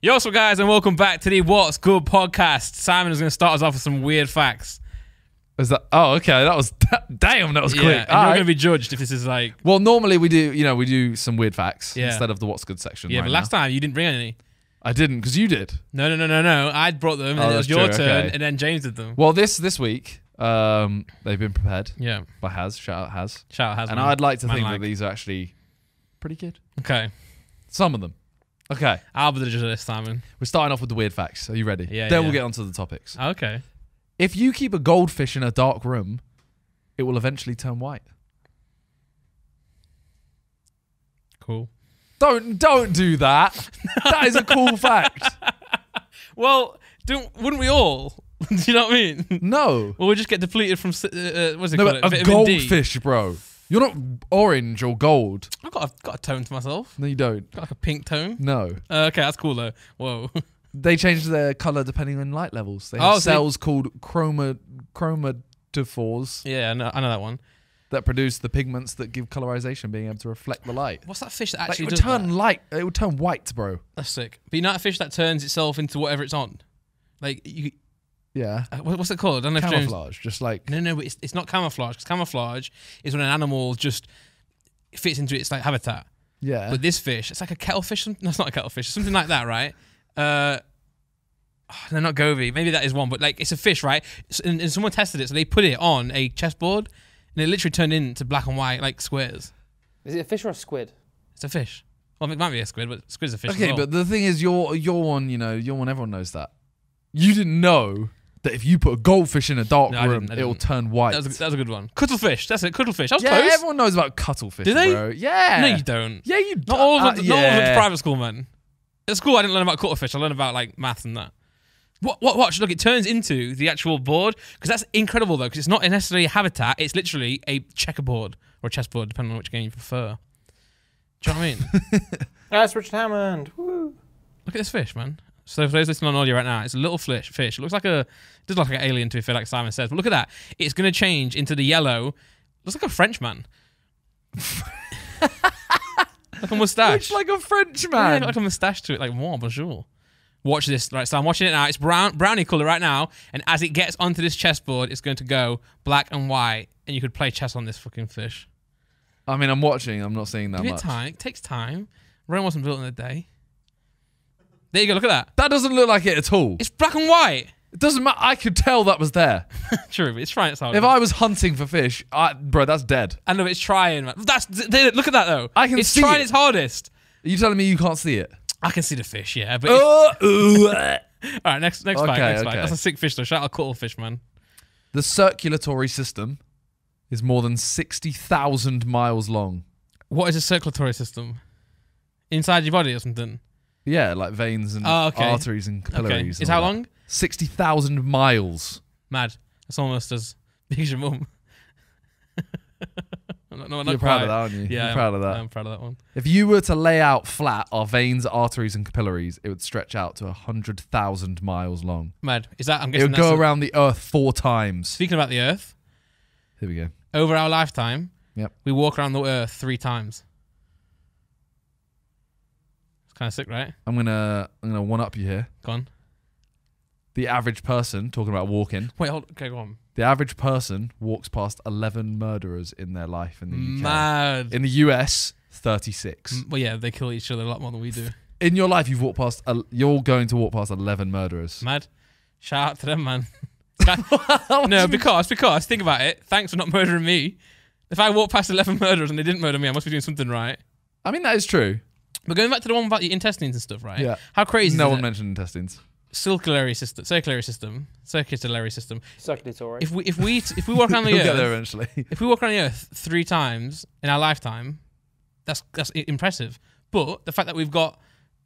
Yo, what's up, guys, and welcome back to the What's Good podcast. Simon is going to start us off with some weird facts. Is that? Oh, okay. That was damn. That was quick. Yeah, and you're going to be judged if this is like. Well, normally we do some weird facts instead of the What's Good section. Yeah, but last time you didn't bring any. I didn't because you did. No. I brought them, and then it was your turn, and then James did them. Well, this week, they've been prepared. Yeah. By Haz. Shout out Haz. Shout out Haz. And I'd like to think that these are actually pretty good. Okay. Some of them. Okay. I'll be the judge of this, Simon. We're starting off with the weird facts. Are you ready? Yeah. Then we'll get onto the topics. Okay. If you keep a goldfish in a dark room, it will eventually turn white. Cool. Don't do that. That is a cool fact. Well, wouldn't we all? Do you know what I mean? No. Well, we just get depleted from what's it No, called? a Vitamin goldfish, D. bro. You're not orange or gold. I've got a tone to myself. No, you don't. Got like a pink tone. No. Okay, that's cool though. Whoa. They change their color depending on light levels. They have cells called chromatophores Yeah, I know that one. that produce the pigments that give colorization, being able to reflect the light. What's that fish that actually It would does turn that? light. It would turn white, bro. That's sick. But you know that fish that turns itself into whatever it's on? Like, Yeah. what's it called? I don't know if James... Camouflage, just like... No, but it's not camouflage, because camouflage is when an animal just fits into its like habitat. Yeah. But this fish, it's like a kettlefish. No, it's not a kettlefish. Something like that, right? No, not goby. Maybe that is one, but like it's a fish, right? And someone tested it, so they put it on a chessboard, and it literally turned into black and white like squares. Is it a fish or a squid? It's a fish. Well, it might be a squid, but squid's a fish. Okay, as well. but the thing is, your one, everyone knows that. You didn't know that if you put a goldfish in a dark room, it will turn white. That was a good one. Cuttlefish. That's it. Cuttlefish. I was yeah, close. everyone knows about cuttlefish. Do they? Bro. Yeah. No, you don't. Yeah, you. Not all of them. Not all of them yeah. to private school, man. At school, I didn't learn about cuttlefish. I learned about like maths and that. Watch, look, it turns into the actual board, because that's incredible though, because it's not necessarily a habitat, it's literally a checkerboard or a chessboard, depending on which game you prefer. Do you know what I mean? That's Richard Hammond. Woo. Look at this fish, man. So for those listening on audio right now, it's a little fish. It looks like it does look like an alien to be fair, like Simon says, but look at that. It's going to change into the yellow. Looks like a Frenchman. Like a moustache. Looks like a Frenchman. Yeah, got like a moustache to it, like moi, bonjour. Watch this, right? So I'm watching it now. It's brownie color right now, and as it gets onto this chessboard, it's going to go black and white, and you could play chess on this fucking fish. I mean, I'm watching. I'm not seeing that Give much. it time. It takes time. Rome wasn't built in a day. There you go. Look at that. That doesn't look like it at all. It's black and white. It doesn't matter. I could tell that was there. True, but it's trying its hardest. If I was hunting for fish, bro, that's dead. I know it's trying. Man. Look at that though. I can it's see trying it. its hardest. Are you telling me you can't see it? I can see the fish, yeah. But all right, next fact. That's a sick fish though. Shout out cuttlefish, man. The circulatory system is more than 60,000 miles long. What is a circulatory system? Inside your body or something? Yeah, like veins and arteries and capillaries. Okay. Is how long? 60,000 miles. Mad. That's almost as big as your mum. You're proud of that, aren't you? Yeah, You're proud of that. I'm proud of that one. If you were to lay out flat our veins, arteries, and capillaries, it would stretch out to 100,000 miles long. Mad. Is that? I'm It guessing would go around the Earth 4 times. Speaking about the Earth, Here we go. over our lifetime, Yep. we walk around the Earth 3 times. It's kind of sick, right? I'm gonna one up you here. Go on. The average person, talking about walking, Wait, hold. Okay, go on. the average person walks past 11 murderers in their life in the UK. Mad. In the US, 36. Well, yeah, they kill each other a lot more than we do. In your life, you're going to walk past 11 murderers. Mad. Shout out to them, man. No, because think about it. Thanks for not murdering me. If I walked past 11 murderers and they didn't murder me, I must be doing something right. I mean, that is true. But going back to the one about your intestines and stuff, right? Yeah. How crazy No is one it? mentioned intestines. Circulatory system. Circulatory. If we walk around the We'll Earth, get there eventually. if we walk around the Earth 3 times in our lifetime, that's impressive. But the fact that we've got,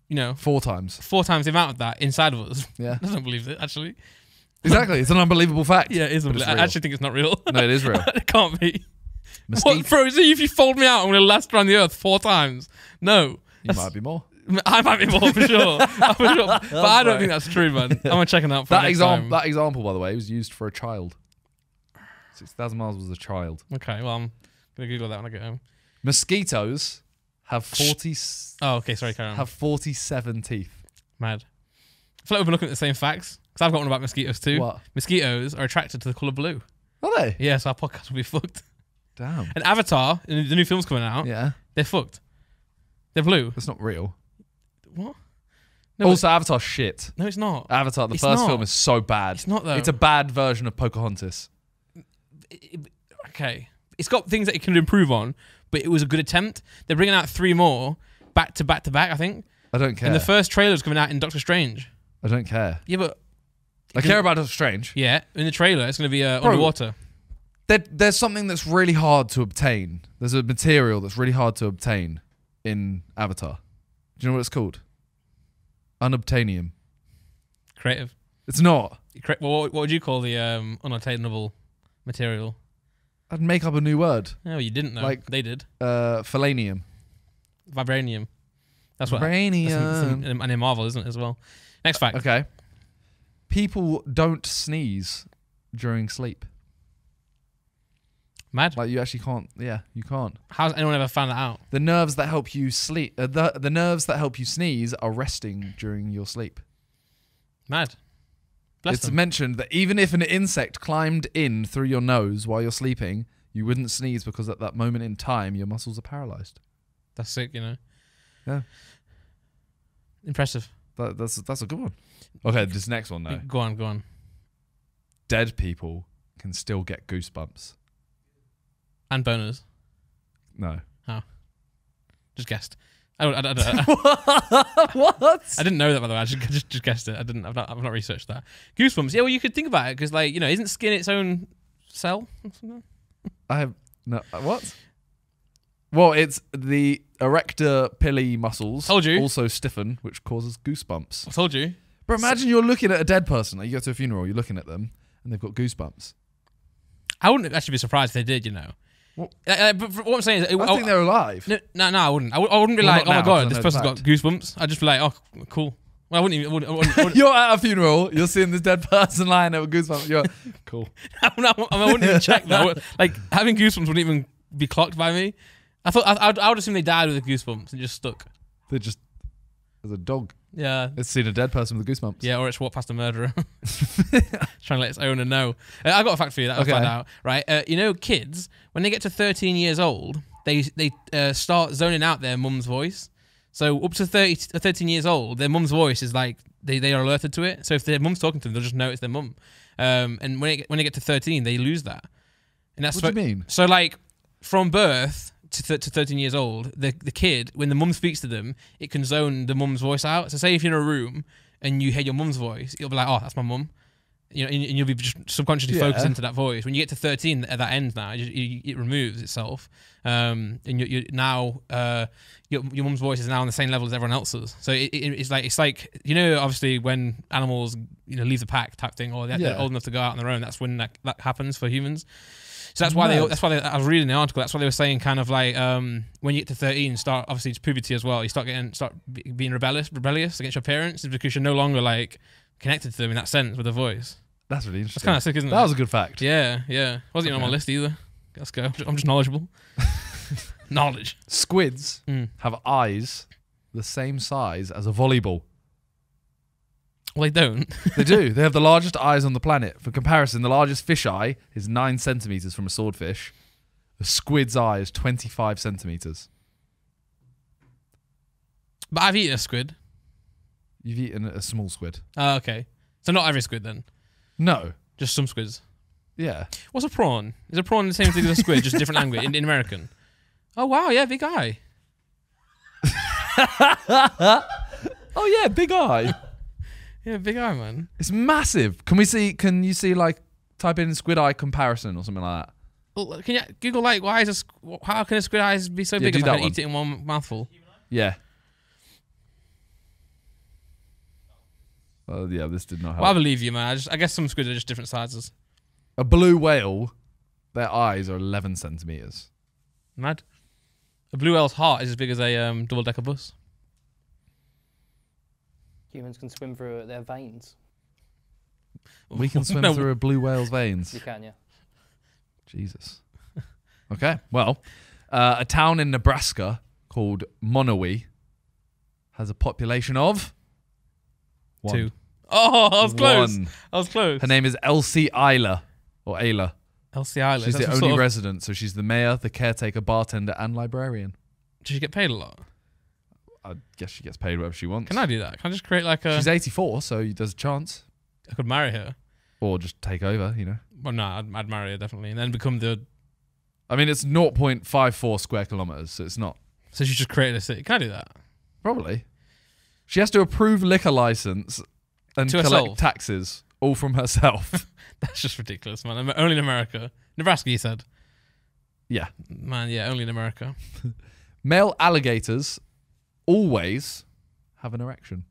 4 times. 4 times the amount of that inside of us, Yeah. I don't believe it actually. Exactly. It's an unbelievable fact. Yeah, it is. I actually think it's not real. No, it is real. It can't be. Mosquito. What, bro? See, if you fold me out, I'm going to last around the Earth 4 times. No. You might be more. I might be more for sure. But I don't think that's true, man. I'm going to check it out for That next time. example, by the way, was used for a child. 60,000 miles was a child. Okay, well, I'm going to Google that when I get home. Mosquitoes have 40. Oh, okay, sorry, carry on. Have 47 teeth. Mad. I feel like we've been looking at the same facts because I've got one about mosquitoes too. What? Mosquitoes are attracted to the colour blue. Are they? Yeah, so our podcast will be fucked. Damn. And Avatar, the new film's coming out. Yeah. They're fucked. They're blue. That's not real. What? No, Also, Avatar's shit. no, it's not. Avatar, the It's first not. film is so bad. It's not though. It's a bad version of Pocahontas. Okay. It's got things that it can improve on, but it was a good attempt. They're bringing out 3 more back to back to back, I think. I don't care. And the first trailer's coming out in Doctor Strange. I don't care. Yeah, but I care about Doctor Strange. yeah, in the trailer it's going to be underwater. There's something that's really hard to obtain. There's a material that's really hard to obtain in Avatar. Do you know what it's called? Unobtainium. Creative. It's not. What would you call the unattainable material? I'd make up a new word. Oh, you didn't know. Like- They did. Phalanium. Vibranium. That's what. Vibranium. And in Marvel, isn't it, as well? Next fact. Okay. People don't sneeze during sleep. Mad. Like you actually can't. Yeah, you can't. How's anyone ever found that out? The nerves that help you sleep. The nerves that help you sneeze are resting during your sleep. Mad. Bless It's them. mentioned that even if an insect climbed in through your nose while you're sleeping, you wouldn't sneeze because at that moment in time your muscles are paralyzed. That's sick, you know. Yeah. Impressive. That's a good one. Okay, this next one though. Go on. Dead people can still get goosebumps. And boners. No. Just guessed. I don't know. What? I didn't know that, by the way. I just guessed it. I've not researched that. Goosebumps. Yeah, well, you could think about it because, like, you know, isn't skin its own cell? I have no. What? Well, it's the erector pili muscles. Told you. Also stiffen, which causes goosebumps. I told you. But imagine you're looking at a dead person. Like you go to a funeral, you're looking at them, and they've got goosebumps. I wouldn't actually be surprised if they did, you know. Well, But what I'm saying is... I think they're alive. No, I wouldn't. I wouldn't be Well, like, not oh my now, God, 'cause I this know person's the got fact. goosebumps. I'd just be like, oh, cool. Well, I wouldn't You're at a funeral, you're seeing this dead person lying there with goosebumps. You're cool. I wouldn't even check that. Like, having goosebumps wouldn't even be clocked by me. I would assume they died with the goosebumps and just stuck. They're just as a dog. Yeah. It's seen a dead person with goosebumps. Yeah, or it's walked past a murderer. Trying to let its owner know. I got a fact for you that I'll find out. Right, you know, kids, when they get to 13 years old, they start zoning out their mum's voice. So up to 13 years old, their mum's voice is like, they are alerted to it. So if their mum's talking to them, they'll just know it's their mum. And when they get to 13, they lose that. And that's What do you mean? So like, from birth to 13 years old, the kid, when the mum speaks to them, it can zone the mum's voice out. So say if you're in a room and you hear your mum's voice, you'll be like, oh, that's my mum. You know, and you'll be just subconsciously focused into that voice. When you get to 13, at that end now, it removes itself. And you're now, your mum's voice is now on the same level as everyone else's. So it's like, you know, obviously when animals, you know, leave the pack type thing, or they're old enough to go out on their own, that's when that happens for humans. So that's why I was reading the article. That's why they were saying kind of like when you get to 13, start obviously it's puberty as well. You start being rebellious against your parents because you're no longer like connected to them in that sense with the voice. That's really interesting. That's kind of sick, isn't it? That was a good fact. Yeah. Wasn't even on my list either. Let's go. I'm just knowledgeable. Knowledge. Squids have eyes the same size as a volleyball. Well, they don't. They do. They have the largest eyes on the planet. For comparison, the largest fish eye is 9 centimeters from a swordfish. A squid's eye is 25 centimeters. But I've eaten a squid. You've eaten a small squid. Oh, okay. So not every squid then. No. Just some squids. Yeah. What's a prawn? Is a prawn the same thing as a squid, just a different language in American? Oh wow, yeah, big eye. Oh yeah, big eye. Yeah, big eye, man. It's massive. Can you see like type in squid eye comparison or something like that? Well, can you Google like how can a squid eyes be so big do if I that can one. eat it in one mouthful? Yeah. Yeah, this did not help. Well, I believe you, man. I guess some squids are just different sizes. A blue whale, their eyes are 11 centimeters. Mad. A blue whale's heart is as big as a double-decker bus. Humans can swim through their veins. We can swim through a blue whale's veins. You can, yeah. Jesus. Okay, well, a town in Nebraska called Monowi has a population of One. 2. Oh, I was close. One. I was close. Her name is Elsie Eiler. Or Ayla. Elsie Island. She's the only resident, so she's the mayor, the caretaker, bartender, and librarian. Does she get paid a lot? I guess she gets paid whatever she wants. Can I do that? Can I just create like a... She's 84, so there's a chance. I could marry her. Or just take over, you know. Well, no, I'd marry her definitely. And then become the... I mean, it's 0.54 square kilometres, so it's not... So she just created a city. Can I do that? Probably. She has to approve liquor license and To collect herself. taxes, all from herself. That's just ridiculous, man. Only in America. Nebraska, you said? Yeah. Man, yeah, only in America. Male alligators always have an erection.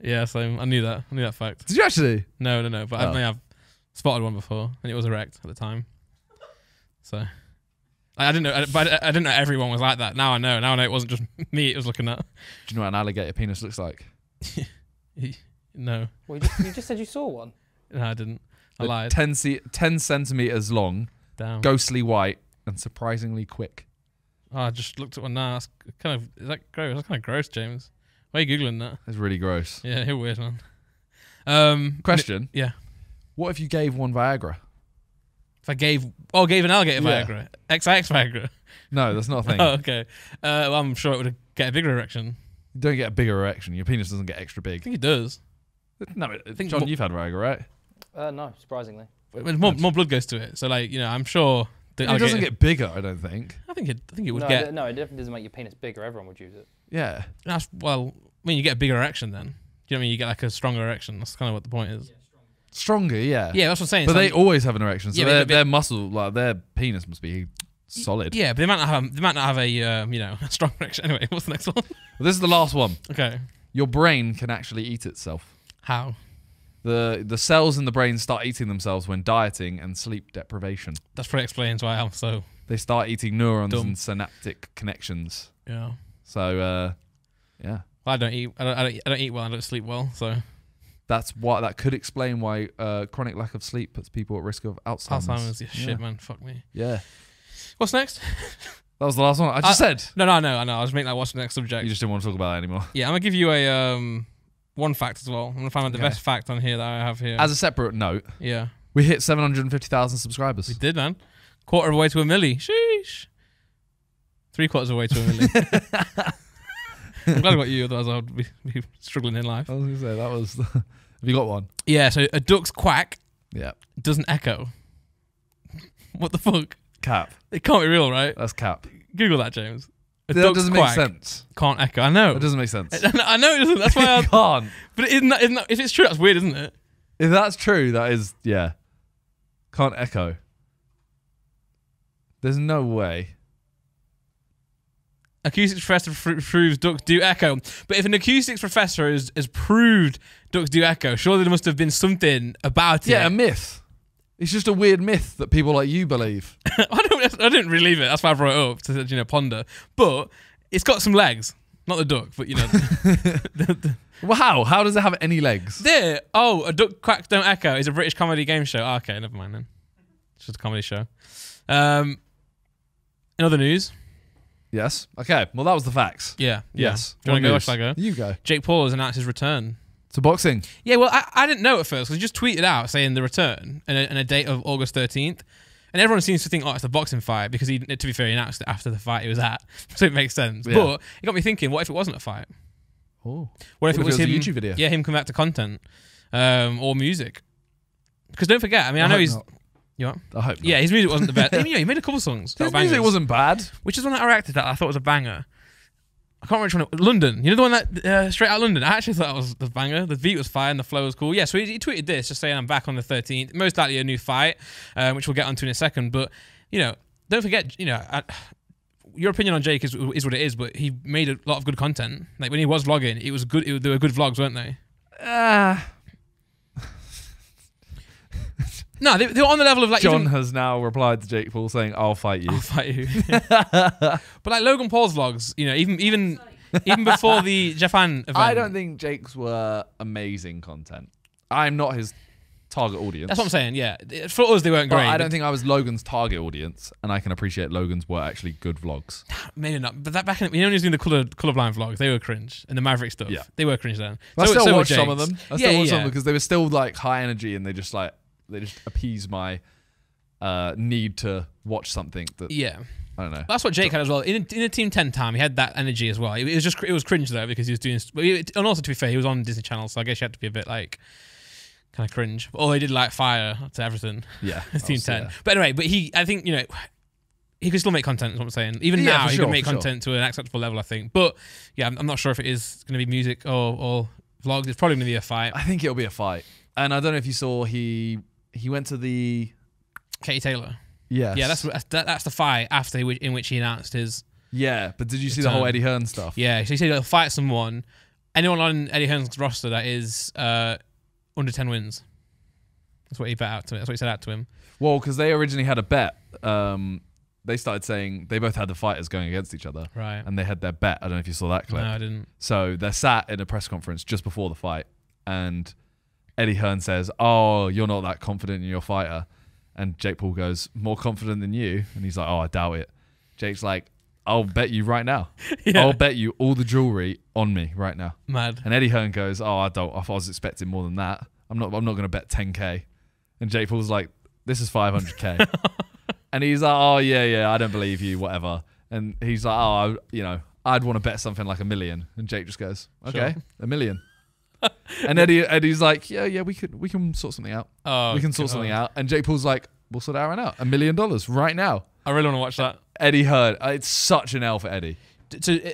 Yeah, same. I knew that. I knew that fact. Did you actually? No. But Oh. I may have spotted one before, and it was erect at the time. So I didn't know, but I didn't know everyone was like that. Now I know. Now I know it wasn't just me. It was looking at. Do you know what an alligator penis looks like? No, Well, you just said you saw one. no, I didn't. I lied. 10 centimetres long, Down. ghostly white, and surprisingly quick. Oh, I just looked at one now. That's kind of is that gross? That's kind of gross, James. Why are you googling that? It's really gross. Yeah, you're weird, man. Question. Yeah. What if you gave one Viagra? If I gave an alligator Yeah. Viagra, XIX Viagra. No, that's not a thing. Oh, okay. Well, I'm sure it would get a bigger erection. You don't get a bigger erection. Your penis doesn't get extra I big. think it does. No, think John, mo- you've had Viagra, right? No, surprisingly. More blood goes to it. So, like, you know, I'm sure the It alligator, doesn't get bigger, I don't think. I think it would No, get. it definitely doesn't make your penis bigger. Everyone would use it. Yeah. Well, I mean, you get a bigger erection then. Do you know what I mean? You get like a stronger erection. That's kind of what the point is. Stronger, yeah. Yeah, that's what I'm saying. But So they always have an erection, so Yeah, but- their muscle, like their penis must be solid. Yeah, but they might not have a you know, a strong erection. Anyway, what's the next one? Well, this is the last one. Okay. Your brain can actually eat itself. How? The cells in the brain start eating themselves when dieting and sleep deprivation. That's probably explains why I'm so. They start eating neurons Dumb. and synaptic connections. Yeah. So, yeah. Well, I don't eat. I don't eat well. I don't sleep well. So That could explain why chronic lack of sleep puts people at risk of Alzheimer's. Alzheimer's. Yeah, shit, man. Fuck me. Yeah. What's next? That was the last one. I just said. No. I know. I was making like, what's the next subject? You just didn't want to talk about it anymore. Yeah, I'm gonna give you a one fact as well. I'm gonna find out the Okay. best fact on here that I have here. As a separate note, Yeah, we hit 750,000 subscribers. we did, man. Quarter of the way to a milli. Sheesh. 3/4 of the way to a milli. I'm glad I got you, otherwise I would be struggling in life. I was going to say, that was... have you got one? Yeah, so a duck's quack Yeah. doesn't echo. What the fuck? Cap. It can't be real, right? That's cap. Google that, James. A That duck's doesn't make quack sense. can't echo. I know. That doesn't make sense. I know it doesn't. That's why I... It can't. But isn't that, if it's true, that's weird, isn't it? If that's true, that is... Yeah. Can't echo. There's no way. Acoustics professor proves ducks do echo. But if an acoustics professor has proved ducks do echo, surely there must have been something about Yeah, a it. myth. It's just a weird myth that people like you believe. I didn't believe it. That's why I brought it up to ponder. But it's got some legs. Not the duck, but Well, how? How does it have any legs? there. Oh, a duck quacks don't echo is a British comedy game show. Oh, okay, never mind then. It's just a comedy show. In other news, Yes. Okay. Well, that was the facts. yeah. Yes. Do you want to What go? Or news? should I go? You go. Jake Paul has announced his return. To boxing. Yeah, well, I didn't know at first because he just tweeted out saying the return and a date of August 13th. And everyone seems to think, oh, it's a boxing fight because he, to be fair, he announced it after the fight he was at. So it makes sense. Yeah. But it got me thinking, what if it wasn't a fight? Oh. What if it was a him? YouTube video? Yeah, him coming back to content or music. Because don't forget, I mean, I know hope he's... not. You what? I hope not. Yeah, his music wasn't the best. He made a couple songs. that His were music bangers. wasn't bad. Which is one that I reacted to that I thought was a banger. I can't remember which one. London. You know the one that Straight Out London? I actually thought that was the banger. The beat was fire and the flow was cool. Yeah, so he tweeted this just saying I'm back on the 13th. Most likely a new fight, which we'll get onto in a second. But, you know, don't forget, you know, your opinion on Jake is what it is, but he made a lot of good content. Like when he was vlogging, it was good. They were good vlogs, weren't they? No, they were on the level of like John has now replied to Jake Paul saying, I'll fight you. I'll fight you. But like Logan Paul's vlogs, you know, even before the Japan event. I don't think Jake's were amazing content. I'm not his target audience. That's what I'm saying. Yeah, for us they weren't But great. I don't think I was Logan's target audience, and I can appreciate Logan's were actually good vlogs. Maybe not. But that back in, you know, when he was doing the colorblind vlogs, they were cringe, and the Maverick stuff, Yeah. they were cringe then. I still were watched some of Jake's. them. I still watched some of them because they were still like high energy, and they just appease my need to watch something that Yeah. I don't know. That's what Jake had as well. In a Team 10 time, he had that energy as well. It was cringe though because he was doing. And also to be fair, he was on Disney Channel, so I guess you had to be a bit like kind of cringe. Or he did like fire to everything. Yeah, Team 10. yeah. But anyway, I think he could still make content. Is what I'm saying. Even Yeah, now, for he sure, can make for sure. content to an acceptable level. I think. But yeah, I'm not sure if it is going to be music or vlogs. It's probably going to be a fight. I think it'll be a fight. And I don't know if you saw he went to the Katie Taylor. yes. Yeah, that's the fight after in which he announced his. Yeah, but did you see the whole Eddie Hearn stuff? Yeah, so he said he'll fight someone. Anyone on Eddie Hearn's roster that is under 10 wins. That's what he bet out to. That's what he said out to him. Well, because they originally had a bet. They started saying they both had the fighters going against each other. Right. And they had their bet. I don't know if you saw that clip. No, I didn't. So they're sat in a press conference just before the fight, and Eddie Hearn says, "Oh, you're not that confident in your fighter." And Jake Paul goes, "More confident than you?" And he's like, "Oh, I doubt it." Jake's like, "I'll bet you right now. Yeah. I'll bet you all the jewelry on me right now." Mad. And Eddie Hearn goes, "Oh, I was expecting more than that. I'm not going to bet 10K." And Jake Paul's like, "This is 500K." And he's like, "Oh, yeah, I don't believe you, whatever." And he's like, "Oh, I'd want to bet something like $1 million." And Jake just goes, "Okay, Sure. $1 million." And Eddie's like, yeah, we can sort something out. Oh, We can sort something out. And Jake Paul's like, "We'll sort it out right now. $1 million right now." I really want to watch that. Eddie Hearn, it's such an L for Eddie.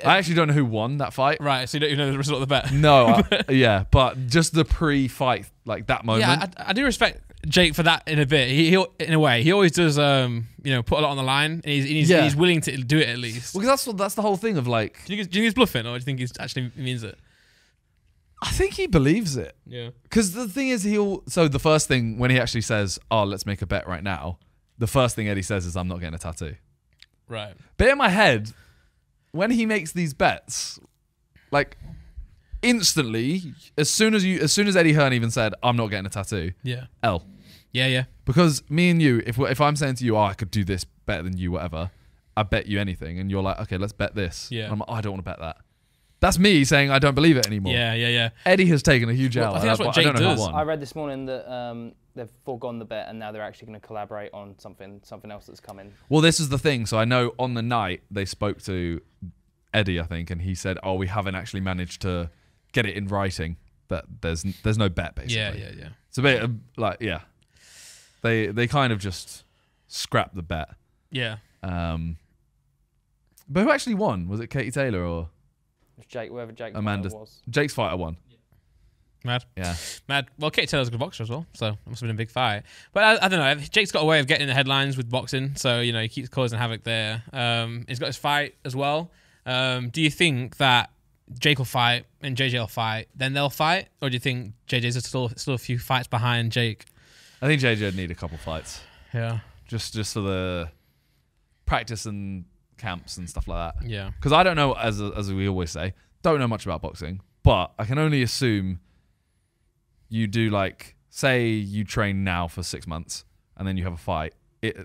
I actually don't know who won that fight. Right, so you don't even know the result of the bet. No, yeah, but just the pre-fight, like that moment. Yeah, I do respect Jake for that in a bit. He in a way, he always does, put a lot on the line, and he's willing to do it at least. Well, because that's the whole thing of like. Do you think he's bluffing, or do you think he actually means it? I think he believes it. Yeah. Because the thing is, so the first thing when he actually says, "Oh, let's make a bet right now," the first thing Eddie says is, "I'm not getting a tattoo." Right. But in my head, when he makes these bets, like instantly, as soon as Eddie Hearn even said, "I'm not getting a tattoo," Yeah. L. Yeah. Because me and you, if I'm saying to you, "Oh, I could do this better than you," whatever, I bet you anything, and you're like, "Okay, let's bet this." Yeah. And I'm like, "Oh, I don't want to bet that." That's me saying I don't believe it anymore. Yeah. Eddie has taken a huge Well, L. I think that's what I don't Jake know who does. won. I read this morning that they've foregone the bet and now they're actually going to collaborate on something else that's coming. Well, this is the thing. So I know on the night they spoke to Eddie, I think, and he said, "Oh, we haven't actually managed to get it in writing that there's no bet, basically." Yeah. It's a bit like, yeah, they kind of just scrapped the bet. Yeah. But who actually won? Was it Katie Taylor or It was Jake, whoever Jake Amanda? was. Jake's fighter won. Mad. Yeah. Well, Kate Taylor's a good boxer as well, so it must have been a big fight. But I don't know. Jake's got a way of getting in the headlines with boxing, so he keeps causing havoc there. He's got his fight as well. Do you think that Jake will fight and JJ will fight, then they'll fight, or do you think JJ's still a few fights behind Jake? I think JJ would need a couple fights Yeah. just for the practice and camps and stuff like that. Yeah. Because I don't know, as we always say, don't know much about boxing, but I can only assume you do, like, say you train now for 6 months and then you have a fight.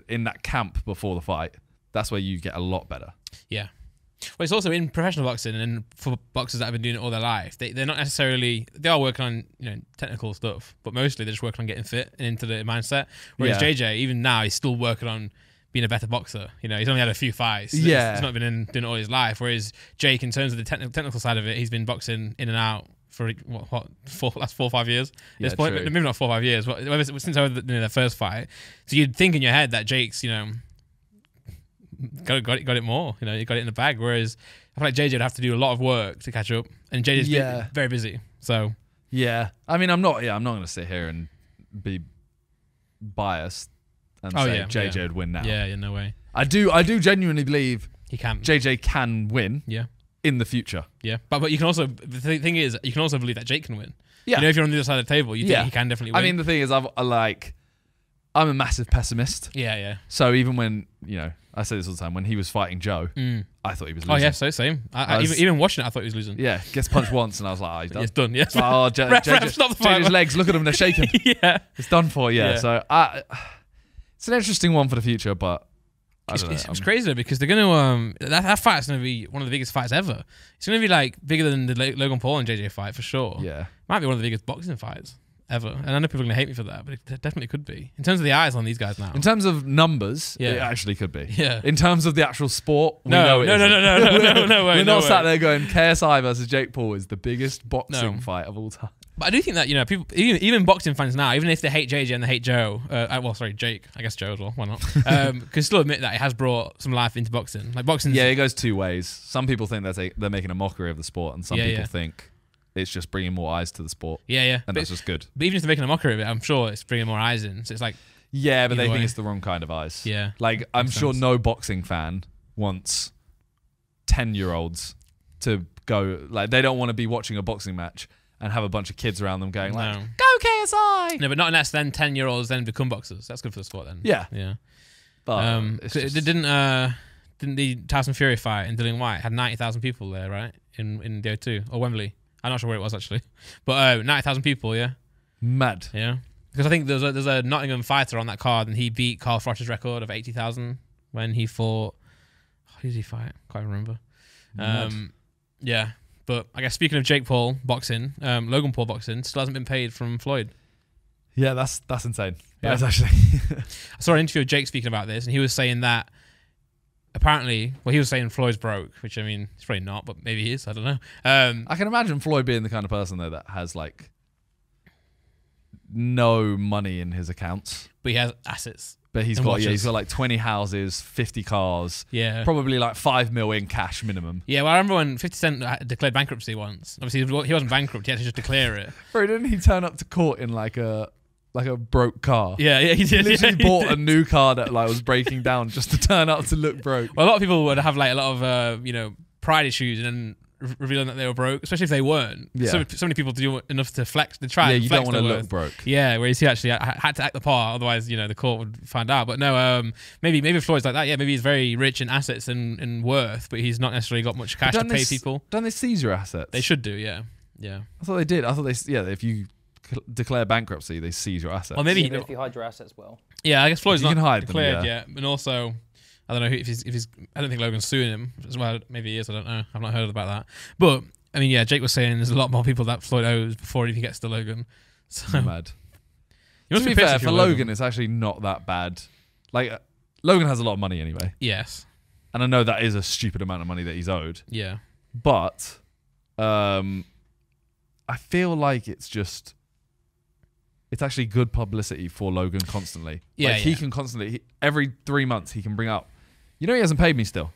In that camp before the fight, that's where you get a lot better. Yeah. Well, it's also in professional boxing and for boxers that have been doing it all their life. They're not necessarily, they are working on technical stuff, but mostly they're just working on getting fit and into the mindset. Whereas Yeah. JJ, even now, he's still working on being a better boxer. He's only had a few fights. Yeah. He's not been doing it all his life. Whereas Jake, in terms of the technical side of it, he's been boxing in and out for last 4 or 5 years. At Yeah, this point, true. maybe not 4 or 5 years, but since their first fight. So you'd think in your head that Jake's, got it more. He got it in the bag. Whereas I feel like JJ would have to do a lot of work to catch up, and JJ's Yeah. very busy. So Yeah. I mean, I'm not going to sit here and be biased and say JJ would win now. yeah, no way. I do genuinely believe He can. JJ can win Yeah, in the future. yeah. But you can also, the thing is, you can also believe that Jake can win. Yeah. If you're on the other side of the table, you think he can definitely win. I mean, the thing is, I'm a massive pessimist. yeah. So even when, I say this all the time. When he was fighting Joe, I thought he was losing. Oh yeah, so same. Even watching it, I thought he was losing. Yeah, gets punched once, and I was like, he's done. It's done. Yes. Oh, Stop the fight. JJ's legs, look at them, they're shaking. Yeah. It's done for. Yeah. Yeah. So it's an interesting one for the future, but I don't know. It's crazy though, because they're going to that fight's going to be one of the biggest fights ever. It's going to be like bigger than the Logan Paul and JJ fight for sure. Yeah. Might be one of the biggest boxing fights ever. And I know people are going to hate me for that, but it definitely could be. In terms of the eyes on these guys now. In terms of numbers, Yeah. it actually could be. Yeah. In terms of the actual sport, we No, know it no, isn't. no way. We're no not way. sat there going KSI versus Jake Paul is the biggest boxing No. fight of all time. But I do think that, you know, people, even boxing fans now, even if they hate JJ and they hate Joe, Jake, I guess Joe as well, why not? Can still admit that it has brought some life into boxing. Like boxing. Yeah, it goes two ways. Some people think they're making a mockery of the sport, and some people think it's just bringing more eyes to the sport. Yeah. And that's just good. But even if they're making a mockery of it, I'm sure it's bringing more eyes in. So it's like, Yeah, but Either they way. think it's the wrong kind of eyes. Yeah. Like, I'm Makes sure sense. no boxing fan wants 10-year-olds to go, like, they don't want to be watching a boxing match and have a bunch of kids around them going, like, No. go KSI! no, but not unless then 10-year-olds then become boxers. That's good for the sport then. Yeah. Yeah. But it's 'cause just- didn't the Tyson Fury fight in Dillian White had 90,000 people there, right? In the O2 or Wembley. I'm not sure where it was actually. But 90,000 people, yeah. mad. Yeah. Because I think there's a Nottingham fighter on that card and he beat Carl Froch's record of 80,000 when he fought, who did he fight? Can't remember. Mad. Yeah. But I guess speaking of Jake Paul boxing, Logan Paul boxing still hasn't been paid from Floyd. Yeah, that's insane. Yeah. That's actually... I saw an interview of Jake speaking about this, and he was saying that apparently, well, he was saying Floyd's broke, which I mean, it's probably not, but maybe he is. I don't know. I can imagine Floyd being the kind of person, though, that has, like, no money in his accounts. But he has assets. But he's And got watches. he's got like 20 houses, 50 cars, Yeah. probably like 5 mil in cash minimum. Yeah, well, I remember when 50 Cent declared bankruptcy once. Obviously, he wasn't bankrupt. He had to just declare it. Bro, didn't he turn up to court in like a broke car? Yeah, he He did. literally he bought did. a new car that like was breaking down just to turn up to look broke. Well, a lot of people would have like a lot of pride issues and then revealing that they were broke, especially if they weren't. Yeah. So many people do enough to flex. They try. Yeah, and you flex don't want to their look worth. broke. Yeah, whereas he actually had to act the part, otherwise, the court would find out. But no, maybe Floyd's like that. Yeah, maybe he's very rich in assets and worth, but he's not necessarily got much cash to pay people. Don't they seize your assets? They should do, yeah. Yeah. I thought they did. I thought if you declare bankruptcy, they seize your assets. Well, maybe Yeah, but if you hide your assets well. yeah, I guess Floyd's You not can hide them, declared yeah. yet. And also, I don't know if he's I don't think Logan's suing him as well. Maybe he is, I don't know. I've not heard about that. But I mean, yeah, Jake was saying there's a lot more people that Floyd owes before he even gets to Logan. So mad. you To must be pissed fair, if for you're Logan, it's actually not that bad. Like, Logan has a lot of money anyway. Yes. And I know that is a stupid amount of money that he's owed. Yeah. But I feel like it's actually good publicity for Logan constantly. Yeah, like he yeah. can constantly, every 3 months, he can bring up, he hasn't paid me still.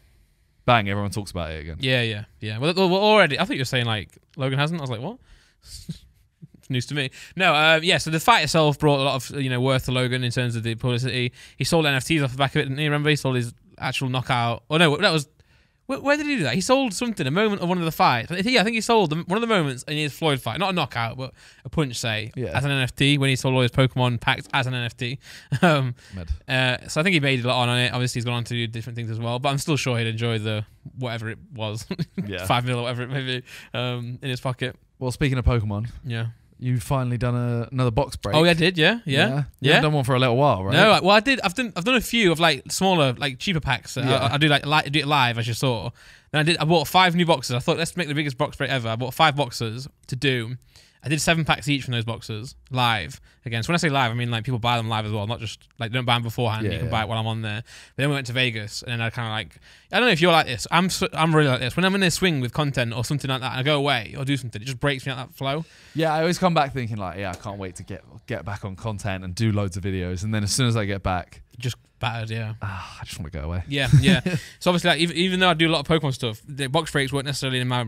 Bang, everyone talks about it again. Yeah. Well, already, I thought you were saying like Logan hasn't. I was like, what? It's news to me. No, so the fight itself brought a lot of worth to Logan in terms of the publicity. He sold NFTs off the back of it, didn't he? Remember, he sold his actual knockout. Oh no, that was. Where did he do that? He sold something, a moment of one of the fights. Yeah, I think he sold one of the moments in his Floyd fight. Not a knockout, but a punch, say, as an NFT, when he sold all his Pokemon packs as an NFT. So I think he made a lot on it. Obviously, he's gone on to do different things as well, but I'm still sure he'd enjoy the whatever it was. Yeah. 5 mil or whatever it may be in his pocket. Well, speaking of Pokemon, Yeah. you've finally done another box break. Oh, yeah, I did, yeah. You haven't done one for a little while, right? No, well, I did. I've done a few of like smaller, like cheaper packs. Yeah. I do do it live, as you saw. Then I bought 5 new boxes. I thought, let's make the biggest box break ever. I bought 5 boxes to do. I did 7 packs each from those boxes live. Again, so when I say live, I mean like people buy them live as well, not just like don't buy them beforehand. Yeah, you can yeah. buy it while I'm on there. But then we went to Vegas, and then I kind of like, I don't know if you're like this. I'm really like this. When I'm in a swing with content or something like that, and I go away or do something, it just breaks me out that flow. Yeah, I always come back thinking like, I can't wait to get back on content and do loads of videos. And then as soon as I get back, Just battered, yeah. I just want to go away. Yeah. So obviously, like, even though I do a lot of Pokemon stuff, the box breaks weren't necessarily in my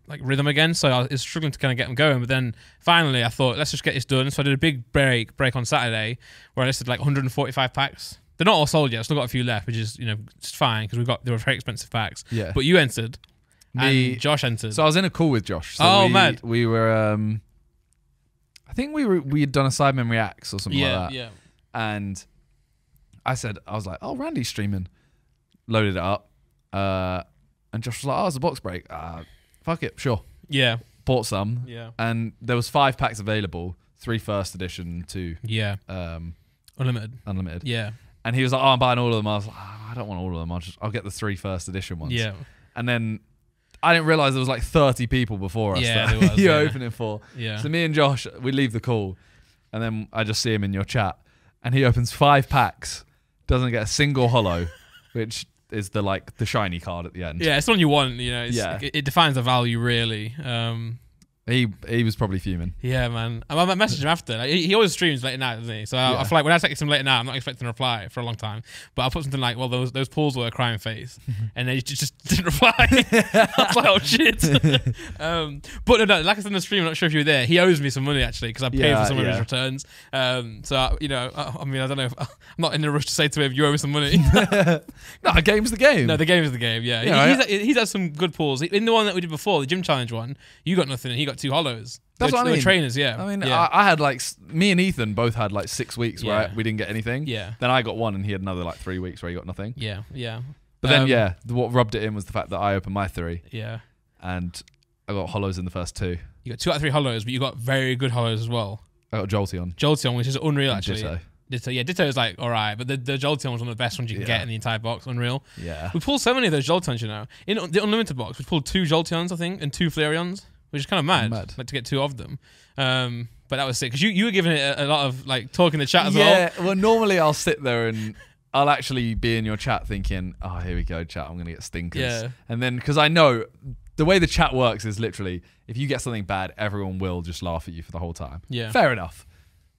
like rhythm again. So I was struggling to kind of get them going. But then finally, I thought, let's just get this done. So I did a big break on Saturday where I listed like 145 packs. They're not all sold yet. I've still got a few left, which is just fine because they were very expensive packs. Yeah. But you entered, Me- and Josh entered. So I was in a call with Josh. So Oh, mad. We were, I think we had done a Sidemen Reacts or something like that. yeah. And I was like, oh, Randy's streaming. loaded it up, and Josh was like, "Oh, it's a box break. Fuck it, sure." Yeah. Bought some, Yeah. and there was 5 packs available, 3 first edition, 2 Unlimited. Yeah. And he was like, "Oh, I'm buying all of them." I was like, "I don't want all of them. I'll get the 3 first edition ones." Yeah. And then I didn't realize there was like 30 people before us Yeah, that there was, you're yeah. opening for. Yeah. So me and Josh, we leave the call, and then I just see him in your chat, and he opens 5 packs, doesn't get a single holo, which is the shiny card at the end. Yeah, it's the one you want. Yeah. It defines the value really. He was probably fuming. Yeah, man. I messaged him after. Like, he always streams late at night, doesn't he? So I feel like when I text him late at night, I'm not expecting a reply for a long time. But I'll put something like, "Well, those pools were a crying face," and then he just didn't reply. I was like, "Oh shit!" But no, like I said in the stream, I'm not sure if you were there. He owes me some money actually because I paid for some of his returns. So I mean, I don't know. I'm not in a rush to say to him, "You owe me some money." No, a game's the game. No, the game is the game. Yeah, he's had some good pulls. In the one that we did before, the gym challenge one, you got nothing and he got 2 hollows. That's what I mean. Trainers, yeah. I mean, yeah. I had me and Ethan both had 6 weeks where Yeah. we didn't get anything. Yeah. Then I got 1, and he had another 3 weeks where he got nothing. Yeah. But then what rubbed it in was the fact that I opened my 3. Yeah. And I got holos in the first 2. You got 2 out of 3 hollows, but you got very good hollows as well. I got Jolteon. Jolteon, which is unreal actually. Ditto. Ditto is like alright, but the Jolteon was one of the best ones you can get in the entire box. Unreal. Yeah. We pulled so many of those Jolteons, In the unlimited box, we pulled 2 Jolteons, I think, and 2 Flareons, which is kind of mad. Like to get 2 of them. But that was sick because you were giving it a lot of talk in the chat as well. Yeah. Well, normally I'll sit there and I'll actually be in your chat thinking, "Oh, here we go, chat. I'm gonna get stinkers." Yeah. And then because I know the way the chat works is literally if you get something bad, everyone will just laugh at you for the whole time. Yeah. Fair enough.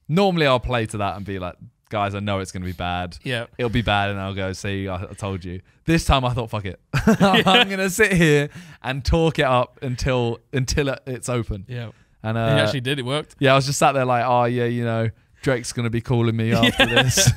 Normally I'll play to that and be like, "Guys, I know it's gonna be bad. Yeah. It'll be bad," and I'll go, "See, I told you." This time I thought, "Fuck it, I'm gonna sit here and talk it up until it's open." Yeah. And he actually did. It worked. Yeah, I was just sat there like, "Oh yeah, Drake's gonna be calling me after this."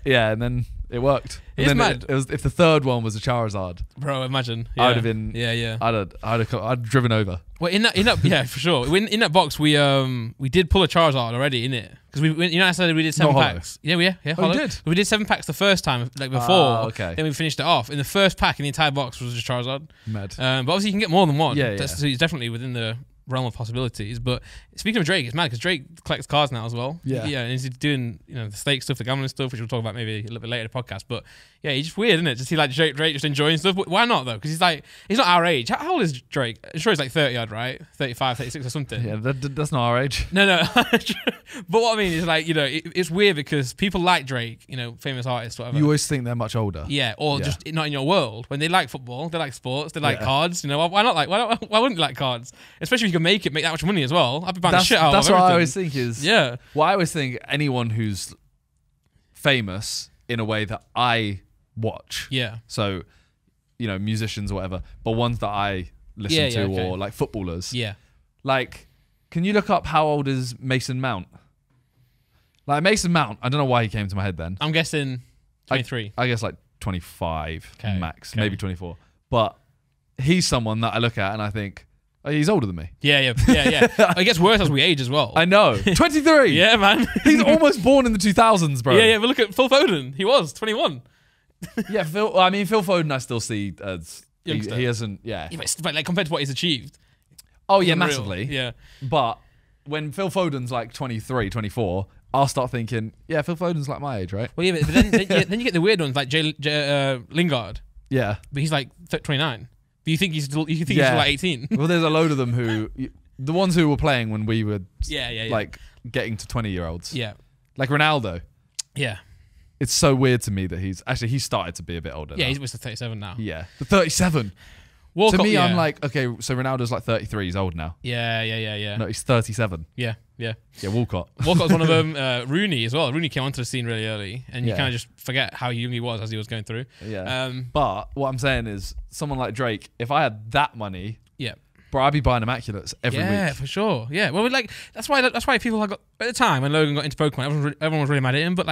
Yeah, and then it worked. And It's then mad. It was if the third one was a Charizard, Bro, imagine. I would have been. Yeah. I'd driven over. Well, in that, yeah, for sure. In that box, we did pull a Charizard already in it because I said we did 7 Not packs. Yeah. Oh, you Hollow. did? We did 7 packs the first time, before. Okay. Then we finished it off. In the first pack, in the entire box was just Charizard. Mad. But obviously, you can get more than one. Yeah. So it's definitely within the realm of possibilities. But speaking of Drake, it's mad because Drake collects cards now as well. Yeah. And he's doing the stake stuff, the gambling stuff, which we'll talk about maybe a little bit later in the podcast. But yeah, he's just weird, isn't it? To see Drake just enjoying stuff. But why not though? Because he's not our age. How old is Drake? I'm sure he's 30 odd, right? 35, 36 or something. Yeah, that's not our age. No. But what I mean is it's weird because people like Drake, famous artists, whatever. You always think they're much older. Yeah, or just not in your world. When they like football, they like sports, they like cards. Why not? Why wouldn't you like cards? Especially if you can make that much money as well. I'd be buying the shit out of everything. That's what I always think is. Yeah. Well, I always think anyone who's famous in a way that I watch. Yeah. So, musicians or whatever, but ones that I listen to okay. or like footballers. Yeah. Can you look up how old is Mason Mount? Mason Mount, I don't know why he came to my head then. I'm guessing 23. I guess 25 Okay, max, okay. maybe 24. But he's someone that I look at and I think, oh, he's older than me. Yeah. It gets worse as we age as well. I know. 23. Yeah, man. He's almost born in the 2000s, bro. Yeah. But look at Phil Foden. He was 21. Yeah, Phil Foden I still see as Youngster. he hasn't. Yeah. Yeah, but compared to what he's achieved. Oh yeah, Unreal. massively. Yeah. But when Phil Foden's 23, 24, I'll start thinking, yeah, Phil Foden's my age, right? Well, yeah, but then you get the weird ones like Lingard, Yeah. but he's 29. But you think he's still 18. Well, there's a load of them the ones who were playing when we were Yeah. getting to 20-year-olds. Yeah. Like Ronaldo. Yeah. It's so weird to me that he started to be a bit older. Yeah, now. he's 37 now. Yeah. The 37. Walcott, to me, yeah. I'm like, okay, so Ronaldo's 33. He's old now. Yeah. No, he's 37. Yeah. Yeah, Walcott. Walcott's one of them. Rooney as well. Rooney came onto the scene really early, and you Yeah. kind of just forget how young he was as he was going through. Yeah. But what I'm saying is, someone like Drake, if I had that money, Yeah. bro, I'd be buying Immaculates every Yeah, week. for sure. Yeah. Well, that's why people at the time when Logan got into Pokemon, everyone was really mad at him. But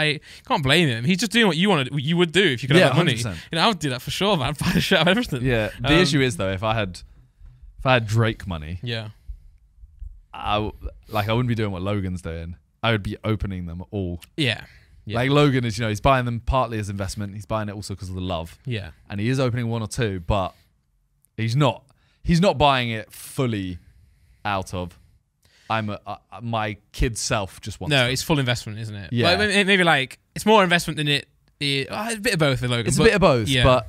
can't blame him. He's just doing what you would do if you could have that money. 100%. I would do that for sure, man. I'd buy the shit out of everything. Yeah. The issue is though, if I had Drake money, Yeah. I wouldn't be doing what Logan's doing. I would be opening them all. Yeah. Yeah. Like Logan is, he's buying them partly as investment. He's buying it also because of the love. Yeah. And he is opening 1 or 2, but he's not buying it fully out of my kid's self just wants No, it. it's full investment, isn't it? Yeah. Like, maybe like it's more investment than it's a bit of both with Logan. It's a bit of both, yeah. but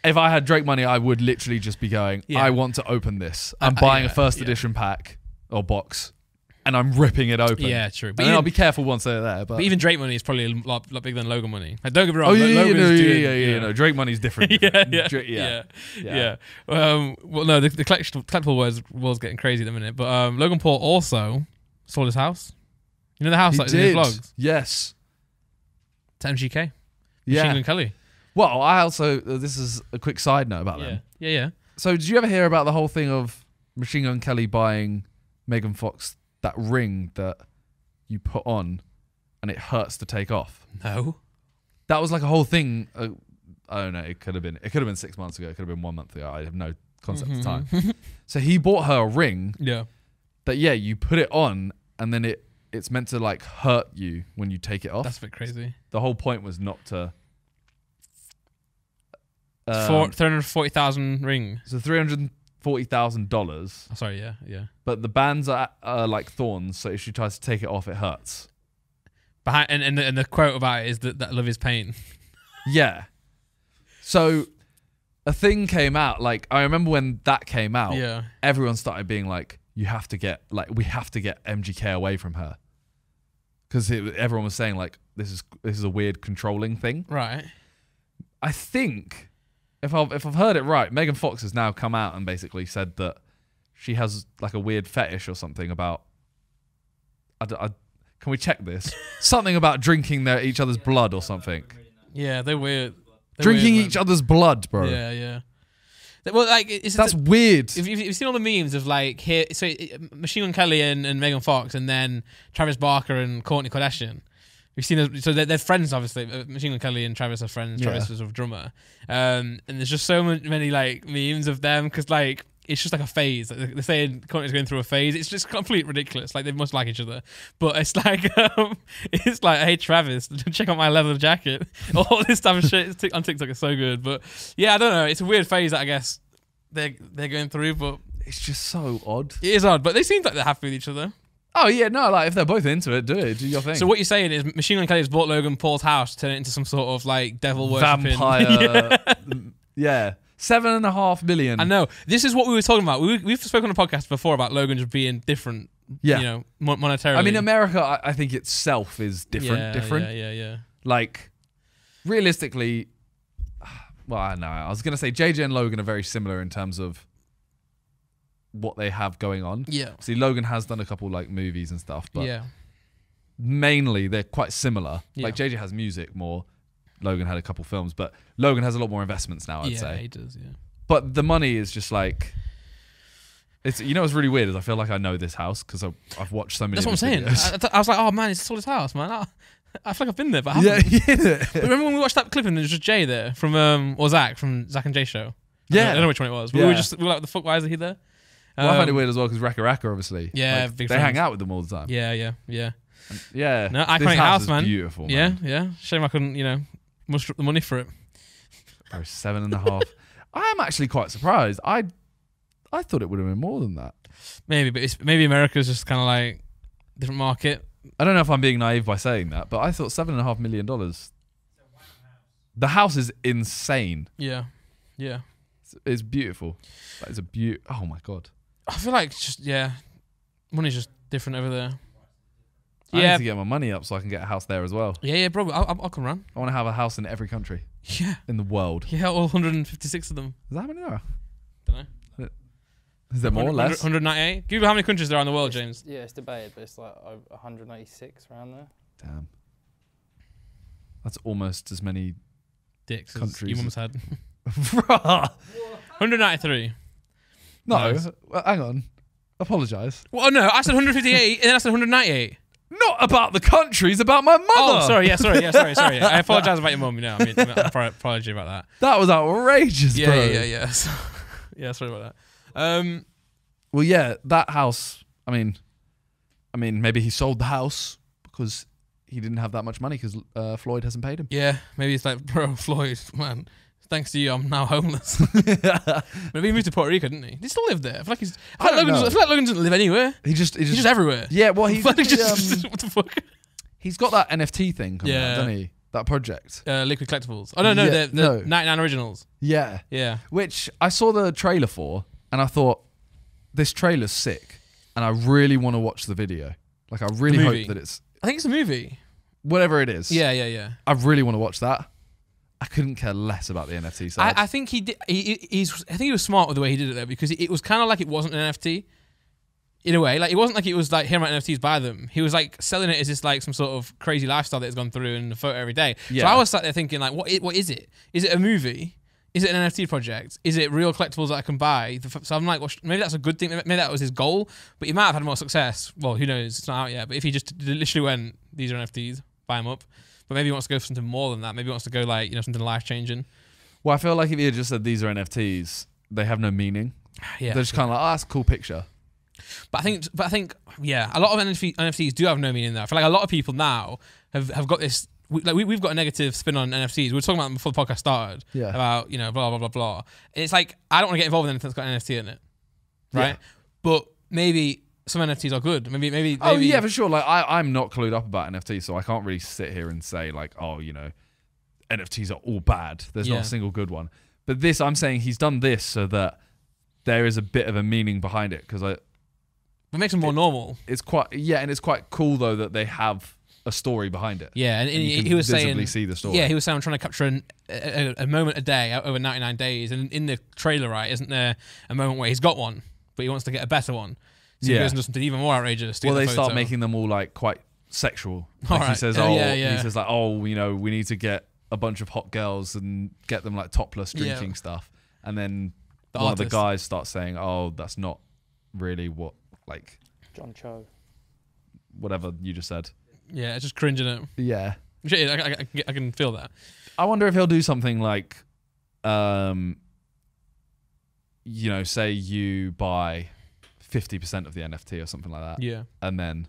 if I had Drake money, I would literally just be going, Yeah. I want to open this. I'm buying a first edition pack or box, and I'm ripping it open. Yeah, true. But But then I'll even, be careful once they're there. But even Drake money is probably a lot bigger than Logan money. Like, don't get me wrong. oh yeah, Logan's no, Drake money's different. yeah. Well, no, the collectible world's getting crazy at the minute. But Logan Paul also sold his house. You know the house He like in his did. vlogs Yes. to MGK. Yeah. Machine Gun Kelly. Well, I also this is a quick side note about them. Yeah. So, did you ever hear about the whole thing of Machine Gun Kelly buying Megan Fox that ring that you put on and it hurts to take off? No. That was like a whole thing. I don't know. It could have been 6 months ago. It could have been 1 month ago. I have no concept of time. So he bought her a ring Yeah. that you put it on and then it's meant to like hurt you when you take it off. That's a bit crazy. The whole point was not to. 340,000 ring. So $340,000. Oh, sorry, yeah. But the bands are like thorns, so if she tries to take it off, it hurts. Behind and the quote about it is that love is pain. Yeah. So a thing came out. Like I remember when that came out. Yeah. Everyone started being like, we have to get MGK away from her, because everyone was saying like this is a weird controlling thing. Right. I think if I've heard it right, Megan Fox has now come out and basically said that she has like a weird fetish or something about. Can we check this? Something about drinking each other's blood or something. Yeah, they're weird. Drinking each other's blood, bro. Yeah. Well, like That's weird. If you've seen all the memes of like here, so Machine Gun Kelly and Megan Fox, and then Travis Barker and Kourtney Kardashian. We've seen those, so they're friends, obviously. Machine Gun Kelly and Travis are friends. Yeah. Travis was a drummer, and there's just so many like memes of them because like it's just like a phase. Like, they're saying Kourtney's going through a phase. It's just complete ridiculous. Like they must like each other, but it's like hey Travis, check out my leather jacket. All this type of shit on TikTok is so good. But yeah, I don't know. It's a weird phase that I guess they're going through, but It's just so odd. it is odd. But they seem like they're happy with each other. Oh yeah, no, like if they're both into it, do your thing. So what you're saying is Machine Gun Kelly has bought Logan Paul's house to turn it into some sort of like devil worshipping vampire. Yeah. 7.5 million. I know. This is what we were talking about. We've spoken on a podcast before about Logan just being different. Yeah. You know, monetarily. I mean, America, I think itself is different. Yeah. Like, realistically, well, I don't know. I was going to say JJ and Logan are very similar in terms of what they have going on. Yeah. See, Logan has done a couple like movies and stuff, but Yeah. mainly they're quite similar. Yeah. Like JJ has music more. Logan had a couple films, but Logan has a lot more investments now, I'd Yeah, say. he does, yeah. But the money is just like, it's, you know what's really weird is I feel like I know this house because I've watched so many. That's what I'm saying. videos. I was like, oh man, it's sold his house, man. I feel like I've been there, but I haven't. Yeah. But remember when we watched that clip and there was just Jay there from or Zach from Zach and Jay show? Yeah. I don't know which one it was. But we were like, what the fuck, why is he there? Well, I find it weird as well because Raka Raka, obviously. Yeah, like, big they friends. hang out with them all the time. Yeah. Yeah. No, This iconic house, is man. Beautiful, man. Yeah. Shame I couldn't, muster up the money for it. Bro, 7.5. I am actually quite surprised. I thought it would have been more than that. Maybe, but maybe America's just kind of like different market. I don't know if I'm being naive by saying that, but I thought $7.5 million. The house is insane. Yeah. It's beautiful. That is a oh my god. I feel like money's just different over there. I need to get my money up so I can get a house there as well. Yeah, bro. I'll come round. I want to have a house in every country Yeah. in the world. Yeah, all 156 of them. Is that how many there are? Don't know. Is there more or less? 198. Google how many countries there are in the world, James. Yeah, it's debated, but it's like 186 around there. Damn. That's almost as many. Dicks as Countries. your mum's had. Bruh. 193. No, Nice. well, hang on. Apologise. Well, no, I said 158 and then I said 198. Not about the countries, about my mother. Oh, sorry. I apologise about your mum. I mean, apology about that. That was outrageous, bro. Yeah. Yeah, sorry about that. Well, yeah, that house. I mean, maybe he sold the house because he didn't have that much money because Floyd hasn't paid him. Yeah, maybe it's like, bro, Floyd, man, thanks to you, I'm now homeless. Maybe he moved to Puerto Rico, didn't he? Did he still live there? I feel like Logan doesn't live anywhere. He's just everywhere. Yeah, well, he's Like, just what the fuck? he's got that NFT thing coming out, doesn't he? That project. Liquid Collectibles. Oh, no, Yeah, the 99 Originals. Yeah. Yeah. Which I saw the trailer for, and I thought, this trailer's sick, and I really want to watch the video. Like, I really hope that it's... I think it's a movie. Whatever it is. Yeah. I really want to watch that. I couldn't care less about the NFT side. I think he did. I think he was smart with the way he did it though, because it was kind of like it wasn't an NFT. In a way, like it wasn't like it was like, here are my NFTs, buy them. He was like selling it as just like some sort of crazy lifestyle that has gone through in the photo every day. Yeah. So I was sat there thinking like, what is it? Is it a movie? Is it an NFT project? Is it real collectibles that I can buy? So I'm like, well, maybe that's a good thing. Maybe that was his goal, but he might have had more success. Well, who knows? It's not out yet. But if he just literally went, these are NFTs, buy them up. But maybe he wants to go for something more than that. Maybe he wants to go like, something life changing. Well, I feel like if he had just said these are NFTs, they have no meaning. Yeah, They're just kind of like, oh, that's a cool picture. But I think, yeah, a lot of NFTs do have no meaning there. I feel like a lot of people now have got this. We've got a negative spin on NFTs. We were talking about them before the podcast started. Yeah. About blah blah blah blah. And it's like I don't want to get involved in anything that's got an NFT in it, right? Yeah. But maybe some NFTs are good. Maybe. Oh yeah, for sure. Like I'm not clued up about NFTs, so I can't really sit here and say like, oh, NFTs are all bad. There's not a single good one. But I'm saying he's done this so that there is a bit of a meaning behind it because it makes them more normal. It's quite and it's quite cool though that they have a story behind it. Yeah, and you can he was visibly saying, see the story. Yeah, he was saying I'm trying to capture a moment a day over 99 days, and in the trailer, right, isn't there a moment where he's got one, but he wants to get a better one, so he goes and does something even more outrageous. To well, get they start making them all like quite sexual. Like right. He says, he says like, we need to get a bunch of hot girls and get them like topless drinking stuff, and then one of the guys starts saying, oh, that's not really what like. John Cho. Whatever you just said. Yeah, it's just cringing it. Yeah. I can feel that. I wonder if he'll do something like, say you buy 50% of the NFT or something like that. Yeah. And then